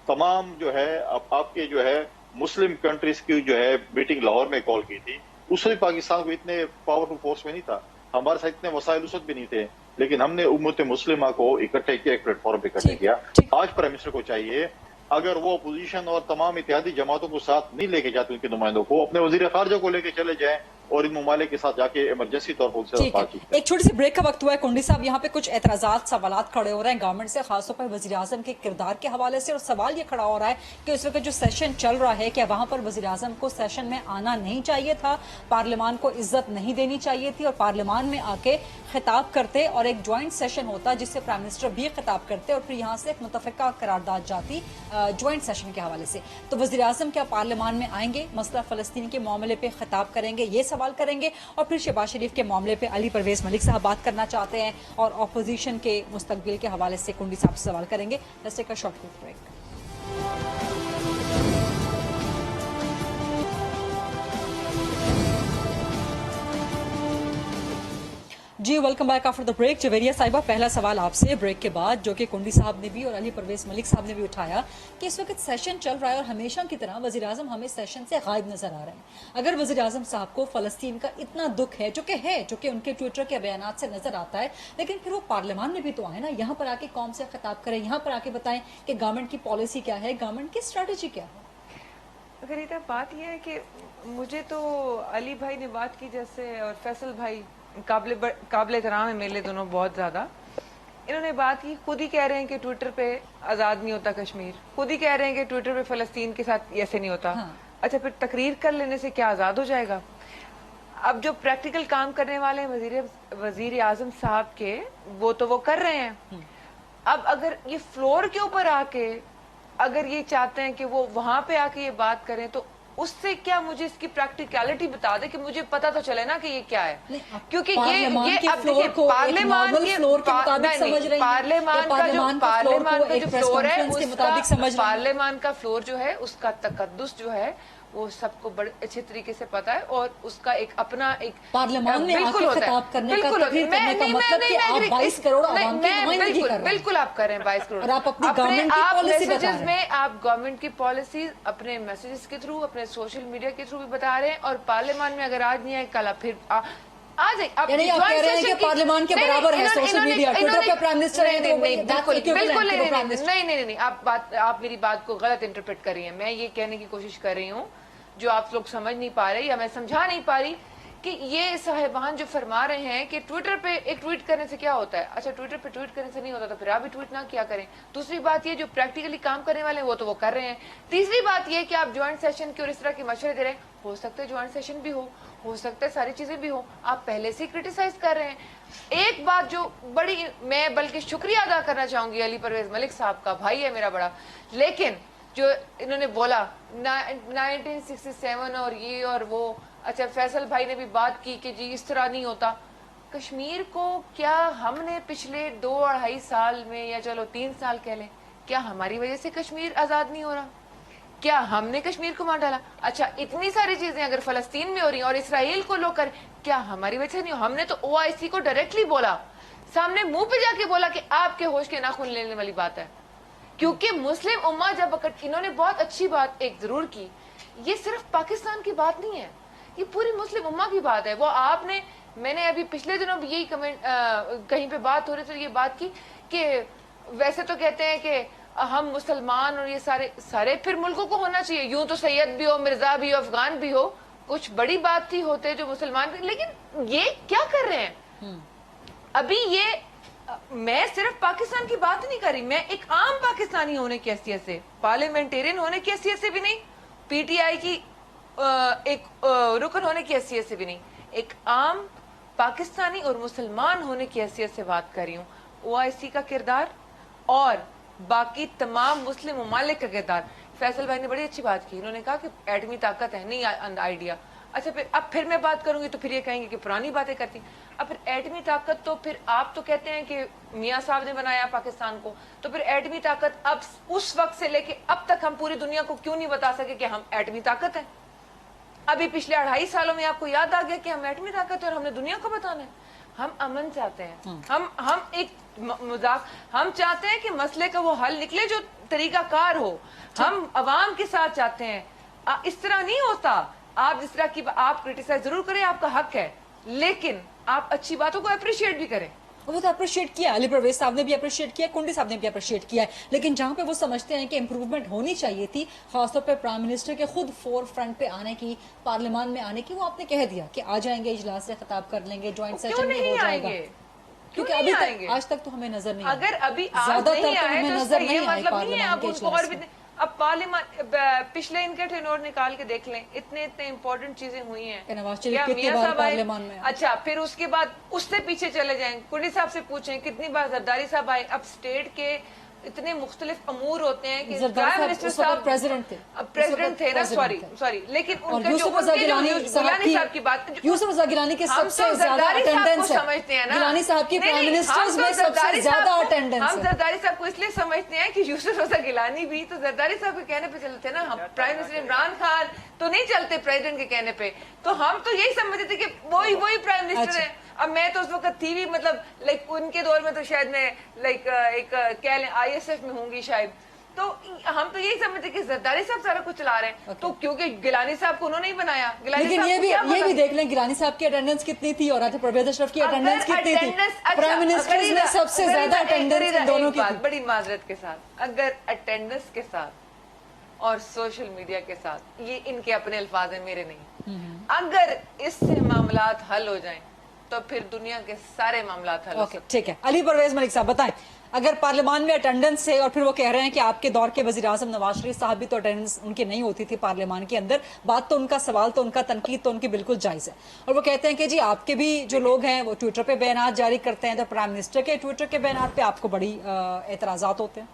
तमाम जो है आपके जो है मुस्लिम कंट्रीज की जो है मीटिंग लाहौर में कॉल की थी, उस वक्त पाकिस्तान को इतने पावरफुल फोर्स में नहीं था, हमारे साथ इतने वसाइल उस वक्त भी नहीं थे, लेकिन हमने उम्मत मुस्लिमा को इकट्ठे किया, एक प्लेटफॉर्म पे इकट्ठे किया। आज प्राइम मिनिस्टर को चाहिए, अगर वो अपोजिशन और तमाम इत्तेहादी जमातों को साथ नहीं लेके जाते, उनके नुमाइंदों को, अपने वजीर खारजा को लेके चले जाएं और इन ममालिक के साथ जाके इमरजेंसी तौर पर उनसे बातचीत करें। एक छोटी सी ब्रेक का वक्त हुआ है कुंडी साहब, यहाँ पे कुछ एतराजात सवालात खड़े हो रहे हैं गवर्नमेंट से, खासतौर पर वज़ीर आज़म के किरदार के हवाले से, और सवाल ये खड़ा हो रहा है कि इस वक्त जो सेशन चल रहा है, क्या वहां पर वज़ीर आज़म को सेशन में आना नहीं चाहिए था, पार्लियामान को इज्जत नहीं देनी चाहिए थी, और पार्लियामान में आके खिताब करते और एक ज्वाइंट सेशन होता जिससे प्राइम मिनिस्टर भी खिताब करते और फिर यहाँ से एक मुतफ़िका करारदाद जाती ज्वाइंट सेशन के हवाले से। तो वज़ीर आज़म क्या पार्लियामान में आएंगे, मसला फ़लस्तीन के मामले पे खिताब करेंगे, ये सवाल करेंगे, और फिर शहबाज शरीफ के मामले पे अली परवेज़ मलिक साहब बात करना चाहते हैं और अपोजिशन के मुस्तकबिल के हवाले से कुंडी साहब से सवाल करेंगे। Let's take a short break. जी welcome back after the break. Javeria साहिबा, पहला सवाल आपसे ब्रेक के बाद, जो कि कुंडी साहब ने भी और अली परवेज़ मलिक साहब ने भी उठाया कि इस वक्त सेशन चल रहा है और हमेशा की तरह वज़ीर आज़म हमें सेशन से गायब नजर आ रहे हैं। अगर वज़ीर आज़म साहब को फ़लस्तीन का इतना दुख है, जो कि उनके ट्विटर के बयानात से नजर आता है, लेकिन फिर वो पार्लियामान में भी तो आए ना, यहाँ पर आके कौम से खिताब करें, यहाँ पर आके बताएं कि गवर्नमेंट की पॉलिसी क्या है, गवर्नमेंट की स्ट्रेटजी क्या है। गरीदा, बात यह है कि मुझे तो अली भाई ने बात की जैसे, और फैसल भाई काबिल एहतराम है मेरे लिए दोनों बहुत ज्यादा। इन्होंने बात की, खुद ही कह रहे हैं कि ट्विटर पे आजाद नहीं होता कश्मीर, खुद ही कह रहे हैं कि ट्विटर पे फलस्तीन के साथ ऐसे नहीं होता। हाँ। अच्छा, फिर तकरीर कर लेने से क्या आजाद हो जाएगा? अब जो प्रैक्टिकल काम करने वाले हैं वजीर आजम साहब के, वो कर रहे हैं। अब अगर ये फ्लोर के ऊपर आके अगर ये चाहते हैं कि वो वहां पे आके ये बात करें, तो उससे क्या मुझे इसकी प्रैक्टिकलिटी बता दे कि मुझे पता तो चले ना कि ये क्या है। क्योंकि ये अब देखिए, पार्लियामान का जो फ्लोर है, पार्लियामान का फ्लोर जो है, उसका तकद्दुस जो है वो सबको बड़े अच्छे तरीके से पता है, और उसका एक अपना एक पार्लियामान में आके खिताब करने का, तकरीर करने का मतलब कि आप 22 करोड़ आवाम की नुमाइंदगी कर रहे हैं। बिल्कुल आप कर रहे हैं 22 करोड़, और आप अपनी गवर्नमेंट की पॉलिसी बता रहे हैं। में आप गवर्नमेंट की पॉलिसी अपने मैसेजेस के थ्रू, अपने सोशल मीडिया के थ्रू भी बता रहे हैं, और पार्लियामान में अगर आज नहीं आए कल आप फिर आ जाए। आप कह रहे हैं कि पार्लियामान के बराबर है सोशल मीडिया, ट्विटर पे प्राइम मिनिस्टर है, नहीं, आप मेरी बात को गलत इंटरप्रेट कर रही हैं। मैं ये कहने की कोशिश कर रही हूँ, जो आप लोग समझ नहीं पा रहे या मैं समझा नहीं पा रही, कि ये साहिबान जो फरमा रहे हैं कि ट्विटर पे एक ट्वीट करने से क्या होता है। अच्छा, ट्विटर पे ट्वीट करने से नहीं होता तो फिर आप भी ट्वीट ना किया करें। दूसरी बात ये, जो प्रैक्टिकली काम करने वाले हैं वो कर रहे हैं। तीसरी बात ये कि आप ज्वाइंट सेशन की और इस तरह के मशवरे दे रहे हैं, हो सकता है ज्वाइंट सेशन भी हो सकता है सारी चीजें भी हो, आप पहले से क्रिटिसाइज कर रहे हैं। एक बात जो बड़ी, मैं बल्कि शुक्रिया अदा करना चाहूंगी अली परवेज़ मलिक साहब का, भाई है मेरा बड़ा, लेकिन जो इन्होंने बोला 1967 और ये और वो। अच्छा, फैसल भाई ने भी बात की कि जी इस तरह नहीं होता। कश्मीर को क्या हमने पिछले 2-2.5 साल में, या चलो 3 साल कह लें, क्या हमारी वजह से कश्मीर आजाद नहीं हो रहा? क्या हमने कश्मीर को मार डाला? अच्छा, इतनी सारी चीजें अगर फलस्तीन में हो रही हैं और इसराइल को लोग कर, क्या हमारी वजह से नहीं हो? हमने तो OIC को डायरेक्टली बोला, सामने मुंह पे जाके बोला कि आपके होश के नाखून लेने वाली बात है। क्योंकि मुस्लिम उम्मा जब इन्होंने बहुत अच्छी बात एक जरूर की, ये सिर्फ पाकिस्तान की बात नहीं है, ये पूरी मुस्लिम उम्मा की बात है। वो आपने, मैंने अभी पिछले दिनों भी यही कमेंट कहीं पे बात हो रही थी, ये बात की कि वैसे तो कहते हैं कि हम मुसलमान और ये सारे फिर मुल्कों को होना चाहिए, यूं तो सैयद भी हो, मिर्जा भी हो, अफगान भी हो, कुछ बड़ी बात थी होते जो मुसलमान, लेकिन ये क्या कर रहे हैं अभी? ये मैं सिर्फ पाकिस्तान की बात नहीं कर रही, मैं एक आम पाकिस्तानी होने की हैसियत से, पार्लियामेंटेरियन होने की हैसियत से भी नहीं, पीटीआई की एक रुकन होने की हैसियत से भी नहीं, एक आम पाकिस्तानी और मुसलमान होने की हैसियत से बात कर रही हूँ। ओआईसी का किरदार और बाकी तमाम मुस्लिम ममालिक का किरदार। फैसल भाई ने बड़ी अच्छी बात की, उन्होंने कहा कि एटमी ताकत है, नहीं आइडिया। अच्छा फिर मैं बात करूंगी तो फिर ये कहेंगे कि पुरानी बातें करती। अब फिर एटमी ताकत तो फिर आप तो कहते हैं कि मियां साहब ने बनाया पाकिस्तान को, तो फिर एटमी ताकत अब उस वक्त से लेके अब तक हम पूरी दुनिया को क्यों नहीं बता सके कि हम एटमी ताकत हैं? अभी पिछले 2.5 सालों में आपको याद आ गया कि हम एटमी ताकत है और हमने दुनिया को बताना है। हम अमन चाहते हैं, हम एक मजाक, हम चाहते हैं कि मसले का वो हल निकले जो तरीकाकार हो, हम अवाम के साथ चाहते हैं। इस तरह नहीं होता, आप जिस तरह की आप क्रिटिसाइज जरूर करें, आपका हक है, लेकिन आप अच्छी बातों को अप्रिशिएट भी करें। वो तो अप्रिशिएट किया, अली परवेज साहब ने भी अप्रिशिएट किया, कुंडी साहब ने भी अप्रिशिएट किया है, लेकिन जहां पे वो समझते हैं कि इंप्रूवमेंट होनी चाहिए थी, खासतौर पे प्राइम मिनिस्टर के खुद फोर फ्रंट पे आने की, पार्लियामान में आने की, वो आपने कह दिया कि आ जाएंगे, इजलास से खिताब कर लेंगे, ज्वाइंट सेशन में हो जाएगा, क्योंकि अभी तक आज तक तो हमें नजर नहीं, अगर अभी आज नहीं आए तो नजर नहीं मतलब नहीं है। अब उनको और भी अब पार्लियामान पिछले इनके टेनोर निकाल के देख लें, इतने इंपॉर्टेंट चीजें हुई हैं। नवाज शरीफ कितनी बार पार्लियामान में, अच्छा फिर उसके बाद उससे पीछे चले जाएं, कुंडी साहब से पूछें कितनी बार जरदारी साहब आए। अब स्टेट के इतने मुख्तलिफ अमूर होते हैं कि प्राइम मिनिस्टर साहब प्रेसिडेंट थे ना, सॉरी, लेकिन उनका जो गिलानी साहब की बात, यूसुफ रज़ा गिलानी के सबसे ज्यादा अटेंडेंस है, समझते हैं ना गिलानी साहब की प्राइम मिनिस्टर्स में सबसे ज्यादा अटेंडेंस है। हम जरदारी साहब को इसलिए समझते हैं कि यूसुफ रज़ा गिलानी भी तो जरदारी साहब के कहने पे चलते ना, हम प्राइम मिनिस्टर इमरान खान तो नहीं चलते प्रेसिडेंट के कहने पे, तो हम तो यही समझते थे कि वही प्राइम मिनिस्टर है। अब मैं तो उस वक्त थी भी, मतलब लाइक उनके दौर में तो शायद मैं लाइक एक कह लें ISF में होंगी शायद, तो हम तो यही समझते कि जरदारी साहब सारा कुछ चला रहे हैं। तो क्योंकि गिलानी साहब को उन्होंने ही बनाया, लेकिन ये भी देख लें गिलानी साहब की अटेंडेंस कितनी थी और आज परवेज अशरफ की अटेंडेंस कितनी थी। प्राइम मिनिस्टर में सबसे ज्यादा अटेंडेंस दोनों की। बड़ी माजरत के साथ, अगर अटेंडेंस के साथ और सोशल मीडिया के साथ, ये इनके अपने अल्फाज हैं, मेरे नहीं, अगर इससे मामलात हल हो जाएं तो फिर दुनिया के सारे मामलात हल हो सकते हैं। ठीक है, अली परवेज मलिक साहब बताएं, अगर पार्लियामान में अटेंडेंस है और फिर वो कह रहे हैं कि आपके दौर के वजीर आजम नवाज शरीफ साहब भी तो अटेंडेंस उनकी नहीं होती थी पार्लियामान के अंदर, बात तो उनका, सवाल तो उनका, तनकीद तो उनकी बिल्कुल जायज है, और वो कहते हैं कि जी आपके भी जो लोग हैं वो ट्विटर पे बयान जारी करते हैं, तो प्राइम मिनिस्टर के ट्विटर के बयान पे आपको बड़ी एतराजात होते हैं।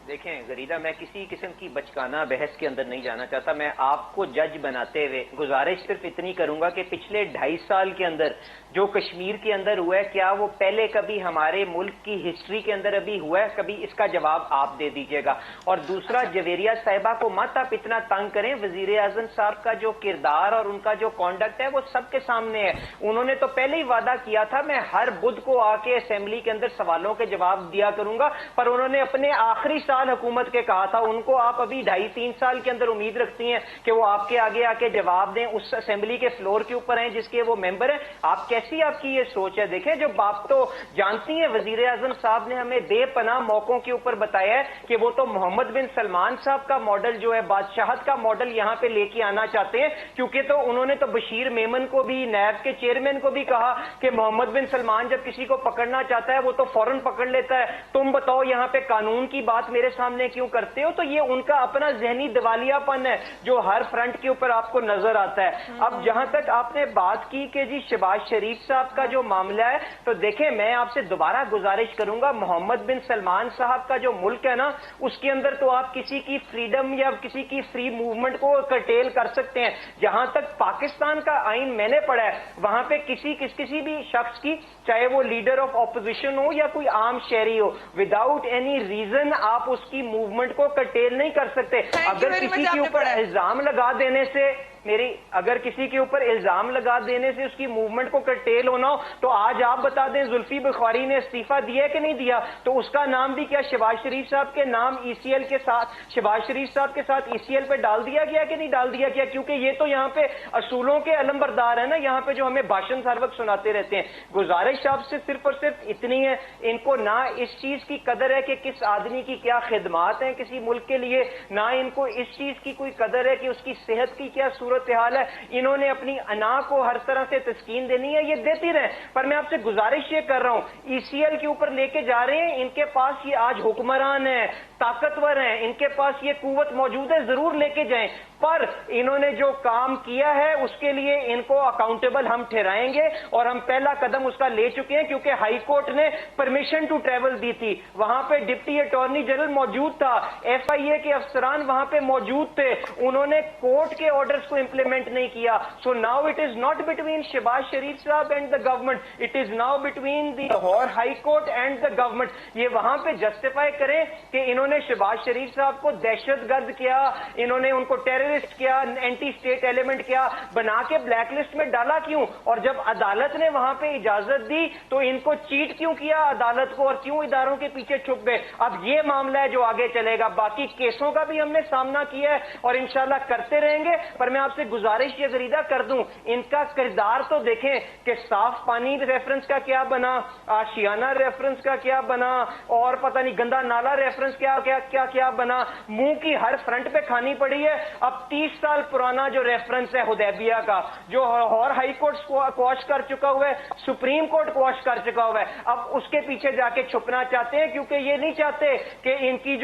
देखें गरीदा, मैं किसी किस्म की बचकाना बहस के अंदर नहीं जाना चाहता। मैं आपको जज बनाते हुए गुजारिश सिर्फ इतनी करूंगा कि पिछले 2.5 साल के अंदर जो कश्मीर के अंदर हुआ है, क्या वो पहले कभी हमारे मुल्क की हिस्ट्री के अंदर अभी हुआ है? कभी इसका जवाब आप दे दीजिएगा। और दूसरा, जवेरिया साहिबा को मत आप इतना तंग करें। वजीर आजम साहब का जो किरदार और उनका जो कॉन्डक्ट है वो सबके सामने है। उन्होंने तो पहले ही वादा किया था मैं हर बुध को आके असेंबली के अंदर सवालों के जवाब दिया करूंगा, पर उन्होंने अपने आखिरी साल हुकूमत के कहा था। उनको आप अभी 2.5-3 साल के अंदर उम्मीद रखती हैं कि वो आपके आगे आके जवाब दें, उस असेंबली के फ्लोर के ऊपर हैं जिसके वो मेंबर हैं? आप कैसी आपकी ये सोच है? देखें, जो आप तो जानती हैं, वजीर आजम साहब ने हमें बेपनाह मौकों के ऊपर बताया है कि वो तो मोहम्मद बिन सलमान साहब का मॉडल जो है, बादशाहत का मॉडल यहाँ पे लेके आना चाहते हैं, क्योंकि तो उन्होंने तो बशीर मेमन को भी, नैब के चेयरमैन को भी कहा कि मोहम्मद बिन सलमान जब किसी को पकड़ना चाहता है वो तो फौरन पकड़ लेता है। तुम बताओ यहाँ पे कानून की बात मेरे सामने क्यों करते हो? तो ये उनका अपना जहनी दिवालियापन है जो हर फ्रंट के ऊपर आपको नजर आता है। अब जहां तक आपने बात की कि जी शहबाज शरीफ साहब का जो मामला है, तो देखें मैं आपसे दोबारा गुजारिश करूंगा, मोहम्मद बिन सलमान साहब का जो मुल्क है ना, उसके अंदर तो आप किसी की फ्रीडम या किसी की फ्री मूवमेंट को कर्टेल कर सकते हैं। जहां तक पाकिस्तान का आइन मैंने पढ़ा है, वहां पे किसी भी शख्स की, चाहे वो लीडर ऑफ ऑपोजिशन हो या कोई आम शहरी हो, विदाउट एनी रीजन आप उसकी मूवमेंट को कर्टेल नहीं कर सकते। अगर किसी के ऊपर इल्जाम लगा देने से میری اگر کسی کے اوپر الزام لگا دینے سے اس کی موومنٹ کو کرٹیل ہونا ہو تو آج آپ بتا دیں زلفی بخاری نے استعفیٰ دیا ہے کہ نہیں دیا؟ تو اس کا نام بھی کیا شہباز شریف صاحب کے نام ای سی ایل کے ساتھ، شہباز شریف صاحب کے ساتھ ای سی ایل پہ ڈال دیا گیا کہ نہیں ڈال دیا گیا؟ کیونکہ یہ تو یہاں پہ اصولوں کے علم بردار ہے نا، یہاں پہ جو ہمیں بھاشن ہر وقت سناتے رہتے ہیں۔ گزارش آپ سے صرف اور صرف اتنی ہے، ان کو نہ اس چیز کی قدر ہے کہ کس آدمی کی کیا خدمات ہیں کسی ملک کے لیے، نہ ان کو اس چیز کی کوئی قدر ہے کہ اس کی صحت کی کیا صورتحال ہے۔ انہوں نے اپنی انا کو ہر طرح سے تسکین دینی ہے، یہ دیتی رہیں، پر میں آپ سے گزارش یہ کر رہا ہوں ای سی ایل کے اوپر لے کے جا رہے ہیں، ان کے پاس یہ آج حکمران ہیں، طاقتور ہیں، ان کے پاس یہ قوت موجود ہے، ضرور لے کے جائیں، پر انہوں نے جو کام کیا ہے اس کے لیے ان کو اکاؤنٹیبل ہم ٹھہرائیں گے، اور ہم پہلا قدم اس کا لے چکے ہیں کیونکہ ہائی کورٹ نے پرمیشن ٹو ٹریول دی تھی، وہاں پہ ڈپٹی اٹارنی جنرل موجود تھا، ایف آئی اے کے افسران وہاں پہ موجود تھے، انہوں نے کورٹ کے آرڈرز کو امپلیمنٹ نہیں کیا۔ So now it is not between Shahbaz Sharif sahab and the government, it is now between the Lahore High Court and the government. یہ وہاں پہ جسٹیفائی کریں کہ انہوں نے شہباز شریف صاحب کو دہشت گرد کیا، انہوں نے ان کو ٹیررسٹ کیا، اینٹی اسٹیٹ ایلیمنٹ کیا، بنا کے بلیک لسٹ میں ڈالا کیوں؟ اور جب عدالت نے وہاں پہ اجازت دی تو ان کو چیٹ کیوں کیا عدالت کو، اور کیوں اداروں کے پیچھے چھپ گئے؟ اب یہ معاملہ ہے جو آگے چلے گا، باقی کیسوں کا بھی ہم نے سامنا کیا ہے اور انشاءاللہ کرتے رہیں گے، پر میں آپ سے گزارش یہ غریدہ کر دوں ان کا کردار تو دیکھیں کہ صاف پانی ریفرنس کا کیا بنا، آشیانہ ریفرنس کا کیا بنا، اور پتہ نہیں گندا نالا ریفرنس کیا بنا، منہ کی ہر فرنٹ پہ کھانی پڑی ہے۔ اب 30 سال پرانا جو ریفرنس ہے حدیبیہ کا، جو اور ہائی کورٹ کوش کر چکا ہوا ہے، سپریم کورٹ کوش کر چکا ہوا ہے، اب اس کے پیچھے جا کے چھپنا چاہتے ہیں کیونکہ یہ نہیں چاہتے کہ ان کی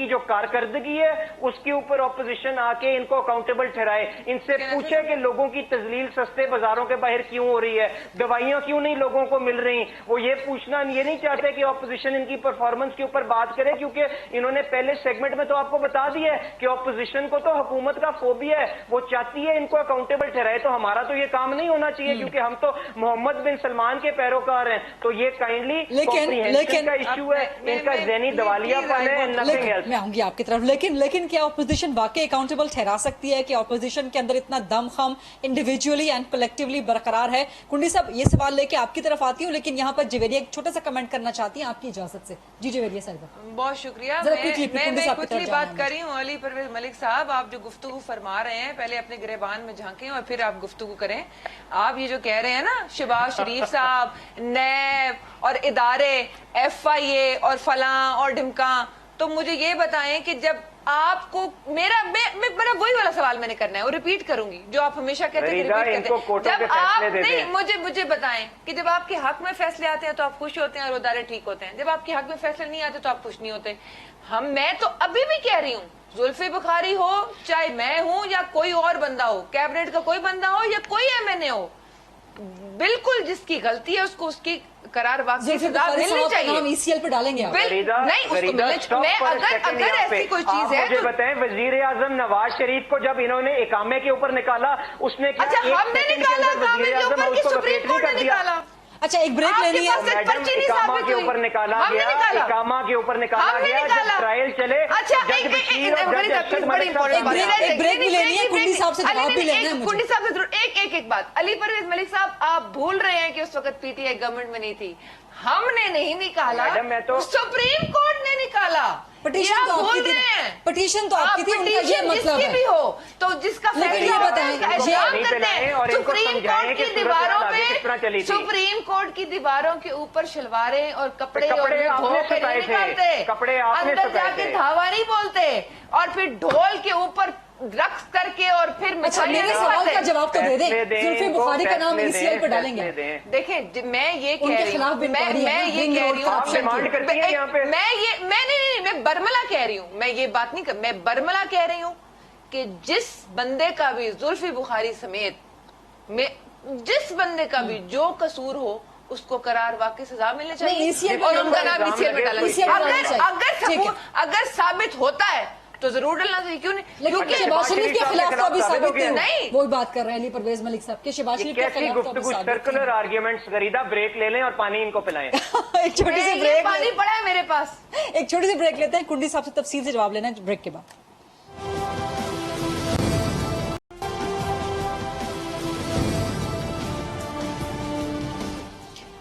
جو کارکردگی ہے اس کے اوپر اپوزیشن آ کے ان کو اکاؤنٹیبل ٹھہرائے، ان سے پوچھے کہ لوگوں کی تذلیل سستے بازاروں کے باہر کیوں ہو رہی ہے، دوائیاں کیوں نہیں لوگوں کو مل رہی، وہ یہ پوچھنا یہ نہیں چاہتے کہ اپوزیشن ان کی پرفارمنس کے اوپر بات کرے، کیونکہ انہوں نے پہلے سیگمنٹ میں تو آپ کو بتا دیا ہے کہ اپوزیشن کو تو حکومت کا فوبیا ہے، وہ چاہتی ہے ان کو اکاؤنٹیبل ٹھہرائے، تو ہمارا تو یہ کام نہیں ہونا چاہیے کیونکہ ہم تو محمد بن سلمان کے پیروکار ہیں، تو یہ کائنڈلی کمپریہنشن کا ایشو ہے، ان کا ذہنی دیوالیہ پن ہے، نتھنگ ایلس۔ میں آؤں گی آپ کی طرف، لیکن کیا اپوزیشن واقعی اکاؤنٹیبل ٹھہرا سکتی ہے کہ اپوزیشن کے اندر اتنا دم خم انڈیویجولی اینڈ کلیکٹیولی برقرار ہے؟ کنڈی صاحب یہ سوال لے کے آپ کی طرف آتی ہوں، لیکن یہاں پر جویریہ ایک چھوٹا سا کمنٹ کرنا چاہتی ہیں آپ کی اجازت سے۔ جی جویریہ صاحبہ بہت شکریہ، میں کچھ بات کر رہی ہوں۔ علی پرویز ملک صاحب، آپ جو گفتگو فرما رہے ہیں پہلے اپنے گریبان میں جھانکیں اور پھر آپ گفتگو کریں۔ آپ یہ جو کہہ رہے ہیں نا شہباز شریف صاحب، نیب اور ادارے، ایف آئی اے اور فلاں اور ڈھمکاں، تو مجھے یہ بتائیں کہ جب آپ کو میرا وہی والا سوال میں نے کرنا ہے اور ریپیٹ کروں گی جو آپ ہمیشہ کہتے ہیں، جب آپ نہیں مجھے بتائیں کہ جب آپ کے حق میں فیصلے آتے ہیں تو آپ خوش ہوتے ہیں اور ادارے ٹھیک ہوتے ہیں، جب آپ کے حق میں فیصلے نہیں آتے تو آپ خوش نہیں ہوتے۔ میں تو ابھی بھی کہہ رہی ہوں، زلفی بخاری ہو، چاہے میں ہوں یا کوئی اور بندہ ہو، کیبنٹ کا کوئی بندہ ہو یا کوئی ایم این اے ہو، بالکل جس کی غلطی ہے اس کو اس کی قرار واقعی سزا ملنی چاہیے۔ ہم ای سی ایل پہ ڈالیں گے نہیں، اس کو میں اگر ایسی کوئی چیز ہے مجھے بتائیں، وزیر اعظم نواز شریف کو جب انہوں نے اقامے کے اوپر نکالا، اس نے اچھا ہم نے نکالا اقامے کے اوپر کہ سپریم کورٹ نے نکالا؟ اچھا ایک بریک لینی ہے، اقامہ کے اوپر نکالا گیا، اقامہ کے اوپر نکالا گیا، جب ٹرائل چلے، جج بشیر اور جج ارشد ملک صاحب، ایک بریک بھی لینی ہے، کنڈی صاحب سے جواب بھی لینا ہے مجھے۔ کنڈی صاحب سے ضرور ایک بات، علی پرویز ملک صاحب آپ بھول رہے ہیں کہ اس وقت پی ٹی آئی گورنمنٹ میں نہیں تھی، ہم نے نہیں نکالا، سپریم کورٹ نے نکالا۔ پٹیشن تو آپ کی تھی، پٹیشن تو آپ کی تھی، ان کا یہ مطلب ہے بھی ہو تو جس کا یہ بتائیں سپریم کورٹ کی دیواروں پہ، سپریم کورٹ کی دیواروں کے اوپر شلواریں اور کپڑے اندر جا کے دھاوا نہیں بولتے، اور پھر ڈھول کے اوپر رقص کر کے اور پھر میرے سوال کا جواب تو دے دیں، زلفی بخاری کا نام ای سی ایل پہ ڈالیں گے؟ دیکھیں میں یہ کہہ رہی ہوں، میں برملا کہہ رہی ہوں، میں یہ بات نہیں میں برملا کہہ رہی ہوں کہ جس بندے کا بھی زلفی بخاری سمیت جس بندے کا بھی جو قصور ہو اس کو قرار واقعی سزا ملنی چاہیے اور ان کا نام ای سی ایل پہ ڈالنا چاہیے۔ اگر ثابت ہوتا ہے تو ضرور ڈالنا چاہیے، کیوں نہیں؟ لیکن شہباز شریف کے خلاف تو ابھی ثابت نہیں، وہی بات کر رہے ہیں علی پرویز ملک صاحب کہ شہباز شریف کے خلاف تو ابھی ثابت نہیں۔ سرکولر آرگیومنٹس غریدہ، بریک لے لیں اور پانی ان کو پلائیں۔ ایک چھوٹی سی بریک، پانی پڑا ہے میرے پاس، ایک چھوٹی سی بریک لیتے ہیں، کنڈی صاحب سے تفصیل سے جواب لینا ہے بریک کے بعد۔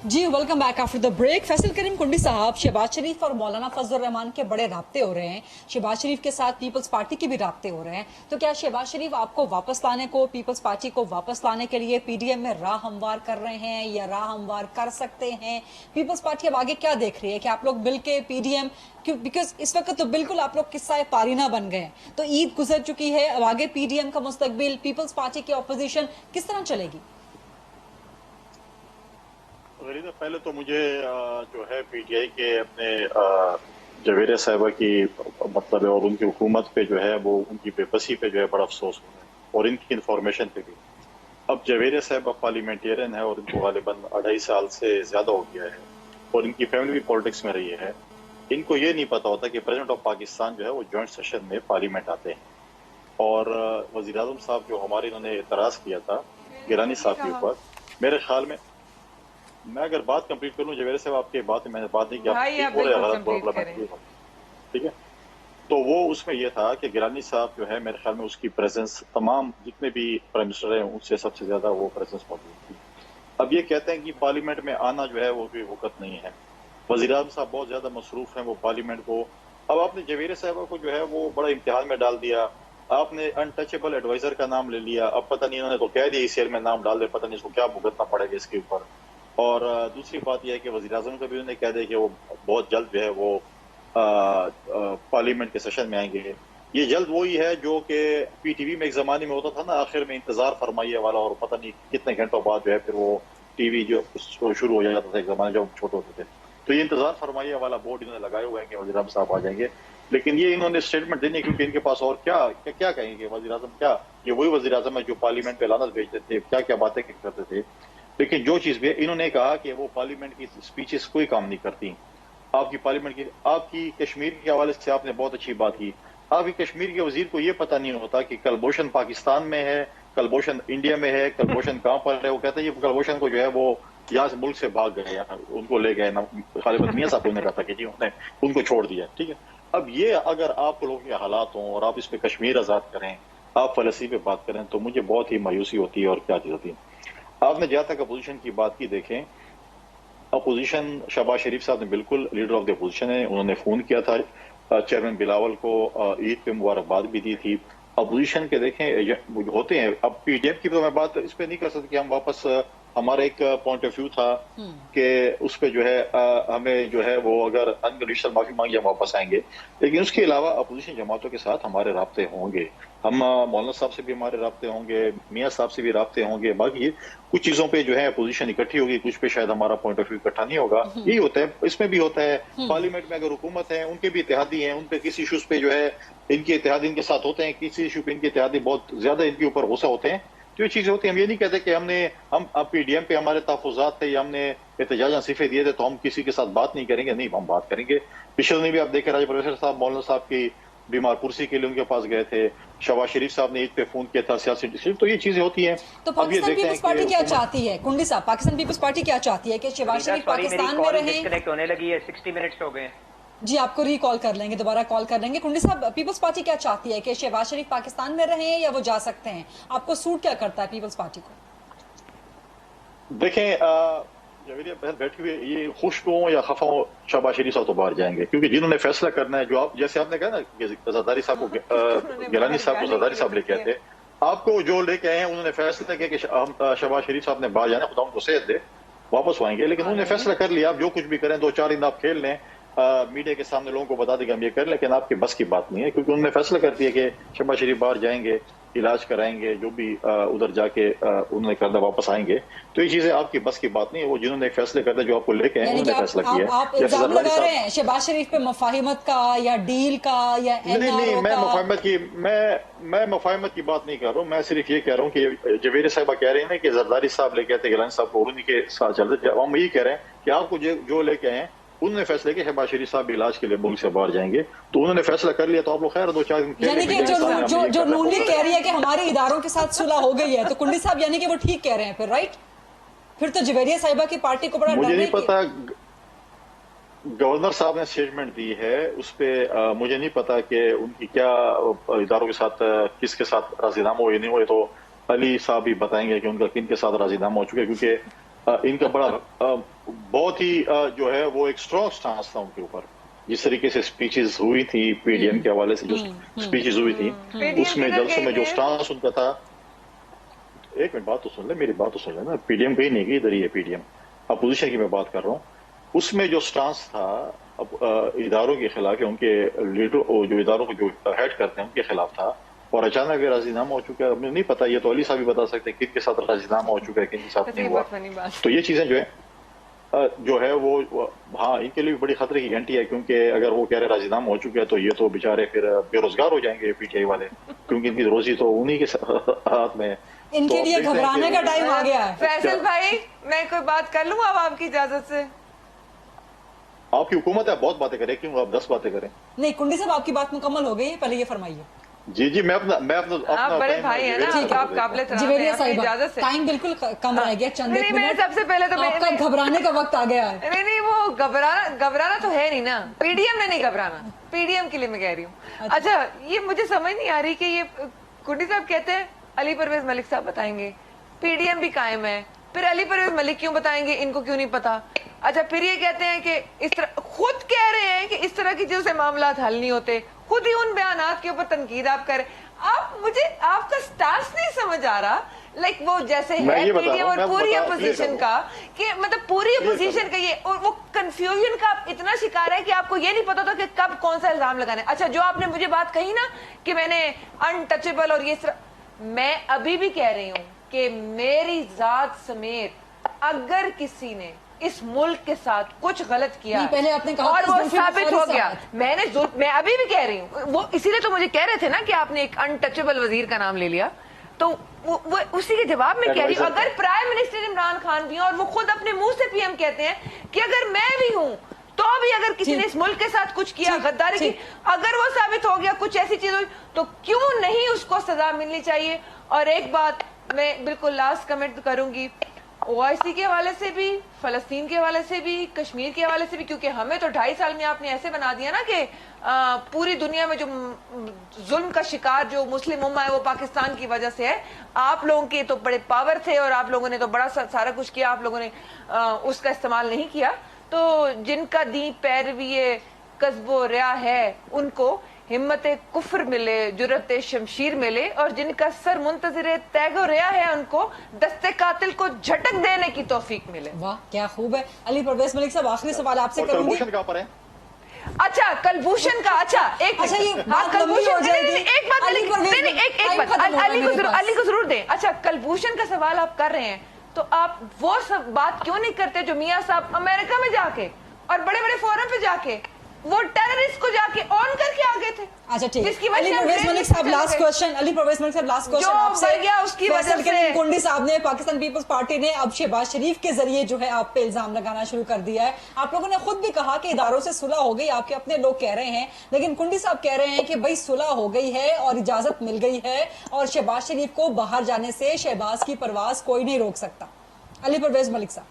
जी welcome back after the break. Faisal Karim Kundi sahab, Shahbaz शरीफ और मौलाना फजल रहमान के बड़े राब्ते हो रहे हैं, शहबाज शरीफ के साथ पीपल्स पार्टी के भी राब्ते हो रहे हैं, तो क्या शहबाज शरीफ आपको वापस लाने को, पीपल्स पार्टी को वापस लाने के लिए पीडीएम में राह हमवार कर रहे हैं या राह हमवार कर सकते हैं? पीपल्स पार्टी अब आगे क्या देख रही है कि आप लोग मिल के पीडीएम, क्यों, बिकॉज इस वक्त तो बिल्कुल आप लोग किस्सा पारीना बन गए हैं, तो ईद गुजर चुकी है, अब आगे पीडीएम का मुस्तकबिल, पीपल्स पार्टी की अपोजिशन किस तरह चलेगी? गरीदा, पहले तो मुझे जो है पीटीआई के अपने जवेरिया साहिबा की मतलब है और उनकी हुकूमत पे जो है वो उनकी बेबसी पे जो है बड़ा अफसोस हो रहा है और इनकी इंफॉर्मेशन पे भी। अब जवेरिया साहिबा पार्लियामेंटेरियन है और इनको गालिबन 2.5 साल से ज्यादा हो गया है और इनकी फैमिली भी पॉलिटिक्स में रही है। इनको ये नहीं पता होता कि प्रेसिडेंट ऑफ पाकिस्तान जो है वो जॉइंट सेशन में पार्लियामेंट आते हैं और वजीर आजम साहब जो हमारे इन्होंने एतराज किया था गिलानी साहब के ऊपर, मेरे ख्याल में मैं अगर बात कंप्लीट कर लूं जवेरिया साहब, आपके बात मैंने बात नहीं की, ठीक है, तो वो उसमें ये था कि गिलानी साहब जो है मेरे ख्याल में उसकी प्रेजेंस तमाम जितने भी प्राइम मिनिस्टर हैं उनसे सबसे ज्यादा वो प्रेजेंस मौजूद थी। अब ये कहते हैं कि पार्लियामेंट में आना जो है वो कोई वक्त नहीं है, वजीर आज़म साहब बहुत ज्यादा मसरूफ हैं वो पार्लियामेंट को। अब आपने जवेरिया साहब को जो है वो बड़ा इम्तिहान में डाल दिया, आपने अनटचेबल एडवाइजर का नाम ले लिया, अब पता नहीं इन्होंने तो कह दिया इस में नाम डाल दे, पता नहीं इसको क्या भुगतना पड़ेगा इसके ऊपर। और दूसरी बात यह है कि वज़ीर आज़म का भी उन्होंने कह दिया कि वो बहुत जल्द जो है वो पार्लियामेंट के सेशन में आएंगे। ये जल्द वही है जो कि पीटीवी में एक जमाने में होता था ना, आखिर में इंतजार फरमाइए वाला, और पता नहीं कितने घंटों बाद जो है फिर वो टीवी जो शुरू हो जाता था एक जमाने जब छोटे होते थे। तो ये इंतजार फरमाइए वाला बोर्ड इन्होंने लगाए हुए हैं कि वज़ीर आज़म साहब आ जाएंगे, लेकिन ये इन्होंने स्टेटमेंट देनी क्योंकि इनके पास और क्या कहेंगे वज़ीर आज़म, क्या ये वही वज़ीर आज़म है जो पार्लियामेंट पे लानत भेजते थे, क्या क्या बातें करते थे। लेकिन जो चीज भी इन्होंने कहा कि वो पार्लियामेंट की स्पीचेस कोई काम नहीं करती। आपकी पार्लियामेंट की, आपकी कश्मीर के हवाले से आपने बहुत अच्छी बात की, आपकी कश्मीर के वजीर को ये पता नहीं होता कि कलभूषण पाकिस्तान में है, कलभूषण इंडिया में है, कलभूषण कहाँ पर है। वो कहते हैं ये कलभूषण को जो है वो यहाँ से मुल्क से भाग गए, उनको ले गए, खालिद मियां साहब ने कहा था कि जी उन्होंने उनको छोड़ दिया, ठीक है। अब ये अगर आप लोगों के हालात हों और आप इस पे कश्मीर आजाद करें, आप फलस्तीन पे बात करें, तो मुझे बहुत ही मायूसी होती है। और क्या चीज होती है, आपने जहां तक अपोजिशन की बात की, देखें अपोजिशन शहबाज शरीफ साहब ने बिल्कुल लीडर ऑफ द अपोजिशन है, उन्होंने फोन किया था चेयरमैन बिलावल को, ईद पे मुबारकबाद भी दी थी। अपोजिशन के देखें होते हैं, अब पीडीएम की तो मैं बात इस पे नहीं कर सकती कि हम वापस, हमारा एक पॉइंट ऑफ व्यू था कि उस पे जो है हमें जो है वो अगर अनकंडीशनल माफी मांगी हम वापस आएंगे, लेकिन उसके अलावा अपोजिशन जमातों के साथ हमारे राब्ते होंगे, हम मौलाना साहब से भी हमारे राब्ते होंगे, मियां साहब से भी राब्ते होंगे। बाकी कुछ चीजों पे जो है अपोजिशन इकट्ठी होगी, कुछ पे शायद हमारा पॉइंट ऑफ व्यू इकट्ठा नहीं होगा, यही होता है, इसमें भी होता है। पार्लियामेंट में अगर हुकूमत है, उनके भी इत्तेहादी हैं, उन पे किसी इशूज पे जो है इनके इत्तेहादी इनके साथ होते हैं, किसी इशू पे इनके इत्तेहादी बहुत ज्यादा इनके ऊपर गुस्सा होते हैं, तो ये चीजें होती हैं। हम ये नहीं कहते कि हम अब पीडीएम पे हमारे तहफुजात थे या हमने एहतजाज सिफे दिए थे तो हम किसी के साथ बात नहीं करेंगे, नहीं, हम बात करेंगे। पिछले दिन भी आप देखें राजा प्रोफेसर साहब मौलाना साहब की बीमार कुर्सी के लिए उनके पास गए थे, शहबाज शरीफ साहब ने ईद पे फोन किया था, सियासी डिसीजन, तो ये चीजें होती हैं। तो पाकिस्तान पीपल्स पार्टी क्या चाहती है कुंडी साहब, पाकिस्तान पीपल्स पार्टी क्या चाहती है कि शहबाज शरीफ पाकिस्तान में रहें? डिस्कनेक्ट होने लगी है, 60 मिनट्स हो गए। जी आपको रिकॉल कर लेंगे, दोबारा कॉल कर लेंगे। कुंडी साहब, पीपल्स पार्टी क्या चाहती है कि शहबाज शरीफ पाकिस्तान में रहें या वो जा सकते हैं? आपको सूट क्या करता है पीपल्स पार्टी को? देखें जवेरिया बहन बैठी हुई, ये खुश हो या खफा हो, शहबाज शरीफ साहब तो बाहर जाएंगे, क्योंकि जिन्होंने फैसला करना है, जो आप जैसे आपने कहा ना कि जरदारी साहब को गिलानी साहब को जरदारी साहब लेके आए थे, आपको जो लेके आए हैं उन्होंने फैसला किया कि शहबाज शरीफ साहब ने बाहर जाना, खुदा उनको सेहत दे, वापस आएंगे। लेकिन उन्होंने फैसला कर लिया, आप जो कुछ भी करें 2-4 दिन आप खेल लें, मीडिया के सामने लोगों को बता देंगे हम ये करें, लेकिन आपके बस की बात नहीं है, क्योंकि उन्होंने फैसला कर दिया कि शहबाज शरीफ बाहर जाएंगे, इलाज कराएंगे, जो भी उधर जाके उन्होंने करना वापस आएंगे। तो ये चीजें आपकी बस की बात नहीं है, वो जिन्होंने फैसले करते जो आपको लेके आए उन्होंने फैसला किया। आप इल्जाम लगा रहे हैं शहबाज शरीफ पे मुफाहिमत का या डील का या नहीं, मैं मुफाहिमत की बात नहीं कर रहा हूँ, मैं सिर्फ ये कह रहा हूँ कि जवेरिया साहबा कह रहे हैं ना कि जरदारी साहब लेके आते, गिलानी साहब को, उन्हीं के साथ चलते, हम यही कह रहे हैं कि आपको जो लेके आए उन्होंने फैसला किया शहबाज शरीफ साहब इलाज के लिए मुल्क से बाहर जाएंगे, तो उन्होंने फैसला कर लिया, तो आप लोग खैर 2-4 दिन यानी कि जो नून लीग कह रही है कि हमारे इदारों के साथ सुलह हो गई है, तो कुंडी साहब यानी कि वो ठीक कह रहे हैं फिर, राइट? फिर तो जवेरिया साहिबा की पार्टी को बड़ा मुझे नहीं पता, गवर्नर साहब ने स्टेटमेंट दी है उस पर, मुझे नहीं पता कि उनकी क्या इदारों के साथ किसके साथ राजीनामा हो या नहीं हो, तो अली साहब भी बताएंगे कि उनका किन के साथ राजीनामा हो चुका है, क्योंकि इनका बड़ा बहुत ही जो है वो एक स्ट्रॉन्ग स्टांस था उनके ऊपर। जिस तरीके से स्पीचेस हुई थी पीडीएम के हवाले से, जो स्पीचेस हुई थी उसमें जलसों में जो स्टांस उनका था, एक मिनट बात तो सुन ले, मेरी बात तो सुन ले ना, पीडीएम कहीं नहीं गई, इधर ही है पीडीएम, अपोजिशन की मैं बात कर रहा हूँ। उसमें जो स्टांस था इदारों के खिलाफ, उनके लीडर जो इदारों को जो हेड करते हैं उनके खिलाफ था, और अचानक राजीनामा हो चुका है। हमें नहीं पता, ये तो अली साहब भी बता सकते हैं किन के साथ राजीनामा हो चुका है, किन के साथ नहीं हुआ। तो ये चीजें जो है वो हाँ इनके लिए भी बड़ी खतरे की घंटी है, क्योंकि अगर वो कह रहे राजीनामा हो चुका है तो ये तो बेचारे फिर बेरोजगार हो जाएंगे पीटीआई वाले, क्योंकि इनकी रोजी तो उन्हीं के हाथ में है। इनके लिए घबराने का टाइम आ गया है। फैसल भाई, मैं कोई बात कर लूं अब आपकी इजाजत से? आपकी हुकूमत है, बहुत बातें करें, क्यों आप 10 बातें करें? नहीं कुंडी साहब, आपकी बात मुकम्मल हो गई है, पहले ये फरमाइए। जी मैं अपना आप बड़े भाई हैं ना, आप काबिल इजाजत से। टाइम बिल्कुल कम रह गया, चंद एक मिनट। सबसे पहले तो आपका घबराने का वक्त आ गया है। नहीं वो घबराना तो है नहीं ना, पीडीएम ने नहीं घबराना, पीडीएम के लिए मैं कह रही हूँ। अच्छा ये मुझे समझ नहीं आ रही कि ये कुंडी साहब कहते हैं अली परवेज मलिक साहब बताएंगे, पीडीएम भी कायम है, फिर अली परवेज मलिक क्यों बताएंगे, इनको क्यों नहीं पता? अच्छा फिर ये कहते हैं कि इस तरह, खुद कह रहे हैं कि इस तरह की चीजों से मामला हल नहीं होते, खुद ही उन बयानात के ऊपर तनकीद आप कर। आप मुझे आपका स्टांस नहीं समझ आ रहा, लाइक वो जैसे है पीडीएम और पूरी अपोजिशन का, कि मतलब पूरी अपोजिशन का ये, और वो कंफ्यूजन का इतना शिकार है कि आपको ये नहीं पता था कि कब कौन सा इल्जाम लगाना है। अच्छा जो आपने मुझे बात कही ना कि मैंने अनटचेबल और ये मैं अभी भी कह रही हूँ कि मेरी जात समेत अगर किसी ने इस मुल्क के साथ कुछ गलत किया पहले आपने कहा और वो साबित हो गया, मैं अभी भी कह रही हूँ, वो इसीलिए तो मुझे कह रहे थे ना कि आपने एक अनटचेबल वजीर का नाम ले लिया, तो वो उसी के जवाब में कह रही हूँ, अगर प्राइम मिनिस्टर इमरान खान भी हैं और वो खुद अपने मुंह से पीएम कहते हैं कि अगर मैं भी हूँ तो भी अगर किसी ने इस मुल्क के साथ कुछ किया, गद्दारी की, अगर वो साबित हो गया, कुछ ऐसी चीज हुई, तो क्यों नहीं उसको सजा मिलनी चाहिए? और एक बात मैं बिल्कुल लास्ट कमेंट करूंगी, ओआईसी के हवाले से भी, फलस्तीन के हवाले से भी, कश्मीर के हवाले से भी, क्योंकि हमें तो 2.5 साल में आपने ऐसे बना दिया ना कि पूरी दुनिया में जो जुल्म का शिकार जो मुस्लिम उम्मा है वो पाकिस्तान की वजह से है। आप लोगों के तो बड़े पावर थे और आप लोगों ने तो बड़ा सारा कुछ किया, आप लोगों ने उसका इस्तेमाल नहीं किया। तो जिनका दी पैरवी कस्बो रिया है उनको हिम्मत कुफ्र मिले, जुर्रत शमशीर मिले, और जिनका सर मुंतजिर तैगो रिया है उनको दस्ते कातिल को झटक देने की तौफीक मिले। वाह क्या खूब है। अली परवेज मलिक साहब आखिरी सवाल आपसे करूंगी। अच्छा कलभूषण का, अच्छा एक अच्छा ये बात लंबी हो जाएगी। एक बात अली को जरूर दें। अच्छा कलभूषण का सवाल आप कर रहे हैं तो आप वो सब बात क्यों नहीं करते जो मियां साहब अमेरिका में जाके और बड़े बड़े फोरम पे जाके वो टेररिस्ट को जाके ऑन करके आ गए थे। अच्छा ठीक है। अली परवेज मलिक साहब लास्ट क्वेश्चन, अली परवेज मलिक साहब लास्ट क्वेश्चन आपसे। उसकी वजह से कुंडी साहब ने, पाकिस्तान पीपल्स पार्टी ने अब शहबाज शरीफ के जरिए जो है आप पे इल्जाम लगाना शुरू कर दिया है। आप लोगों ने खुद भी कहा कि इदारों से सुलह हो गई, आपके अपने लोग कह रहे हैं, लेकिन कुंडी साहब कह रहे हैं कि भाई सुलह हो गई है और इजाजत मिल गई है और शहबाज शरीफ को बाहर जाने से शहबाज की परवाज कोई नहीं रोक सकता। अली परवेज मलिक साहब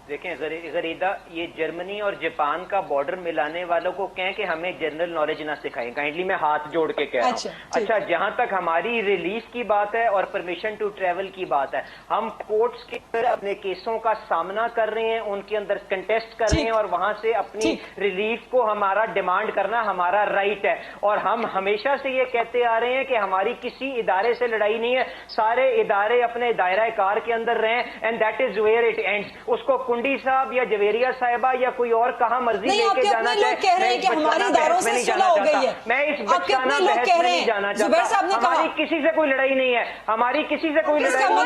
देखें गरीदा, ये जर्मनी और जापान का बॉर्डर मिलाने वालों को कहें कि हमें जनरल नॉलेज ना सिखाएं, काइंडली मैं हाथ जोड़ के कह रहा हूं। अच्छा जहां तक हमारी रिलीज की बात है और परमिशन टू ट्रेवल की बात है, हम कोर्ट्स के अंदर अपने केसों का सामना कर रहे हैं, उनके अंदर कंटेस्ट कर रहे हैं और वहां से अपनी रिलीफ को हमारा डिमांड करना हमारा राइट है। और हम हमेशा से ये कहते आ रहे हैं कि हमारी किसी इदारे से लड़ाई नहीं है, सारे इदारे अपने दायरा कार के अंदर रहें and that is where it ends. उसको कुंडी साहब या जवेरिया साहिबा या कोई और कहां मर्जी लेके जाना चाहे, कह रहे हैं कि हमारी इदारों से सुलह हो गई है। मैं इस बचाना बहस में नहीं जाना चाहता। हमारी किसी से कोई लड़ाई नहीं है, हमारी किसी से कोई लड़ाई नहीं है,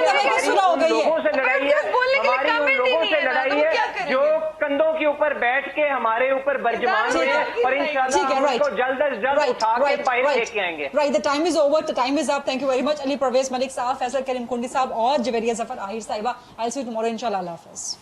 हमारी लोगों से लड़ाई है, हमारी उन लोगों से लड़ाई है जो कंधों के ऊपर बैठ के हमारे ऊपर बर्जमान हुए हैं और इंशाल्लाह हम उसको जल्द अज जल्द उठा के बाहर लेके आएंगे। Right, the time is over, the time is up. Thank you very much Ali Parvez Malik साहब, फैसल करीम कुंडी साहब और जवेरिया जफर आहिर साहिबा। I will see you tomorrow इंशाल्लाह। अल्लाह हाफिज़।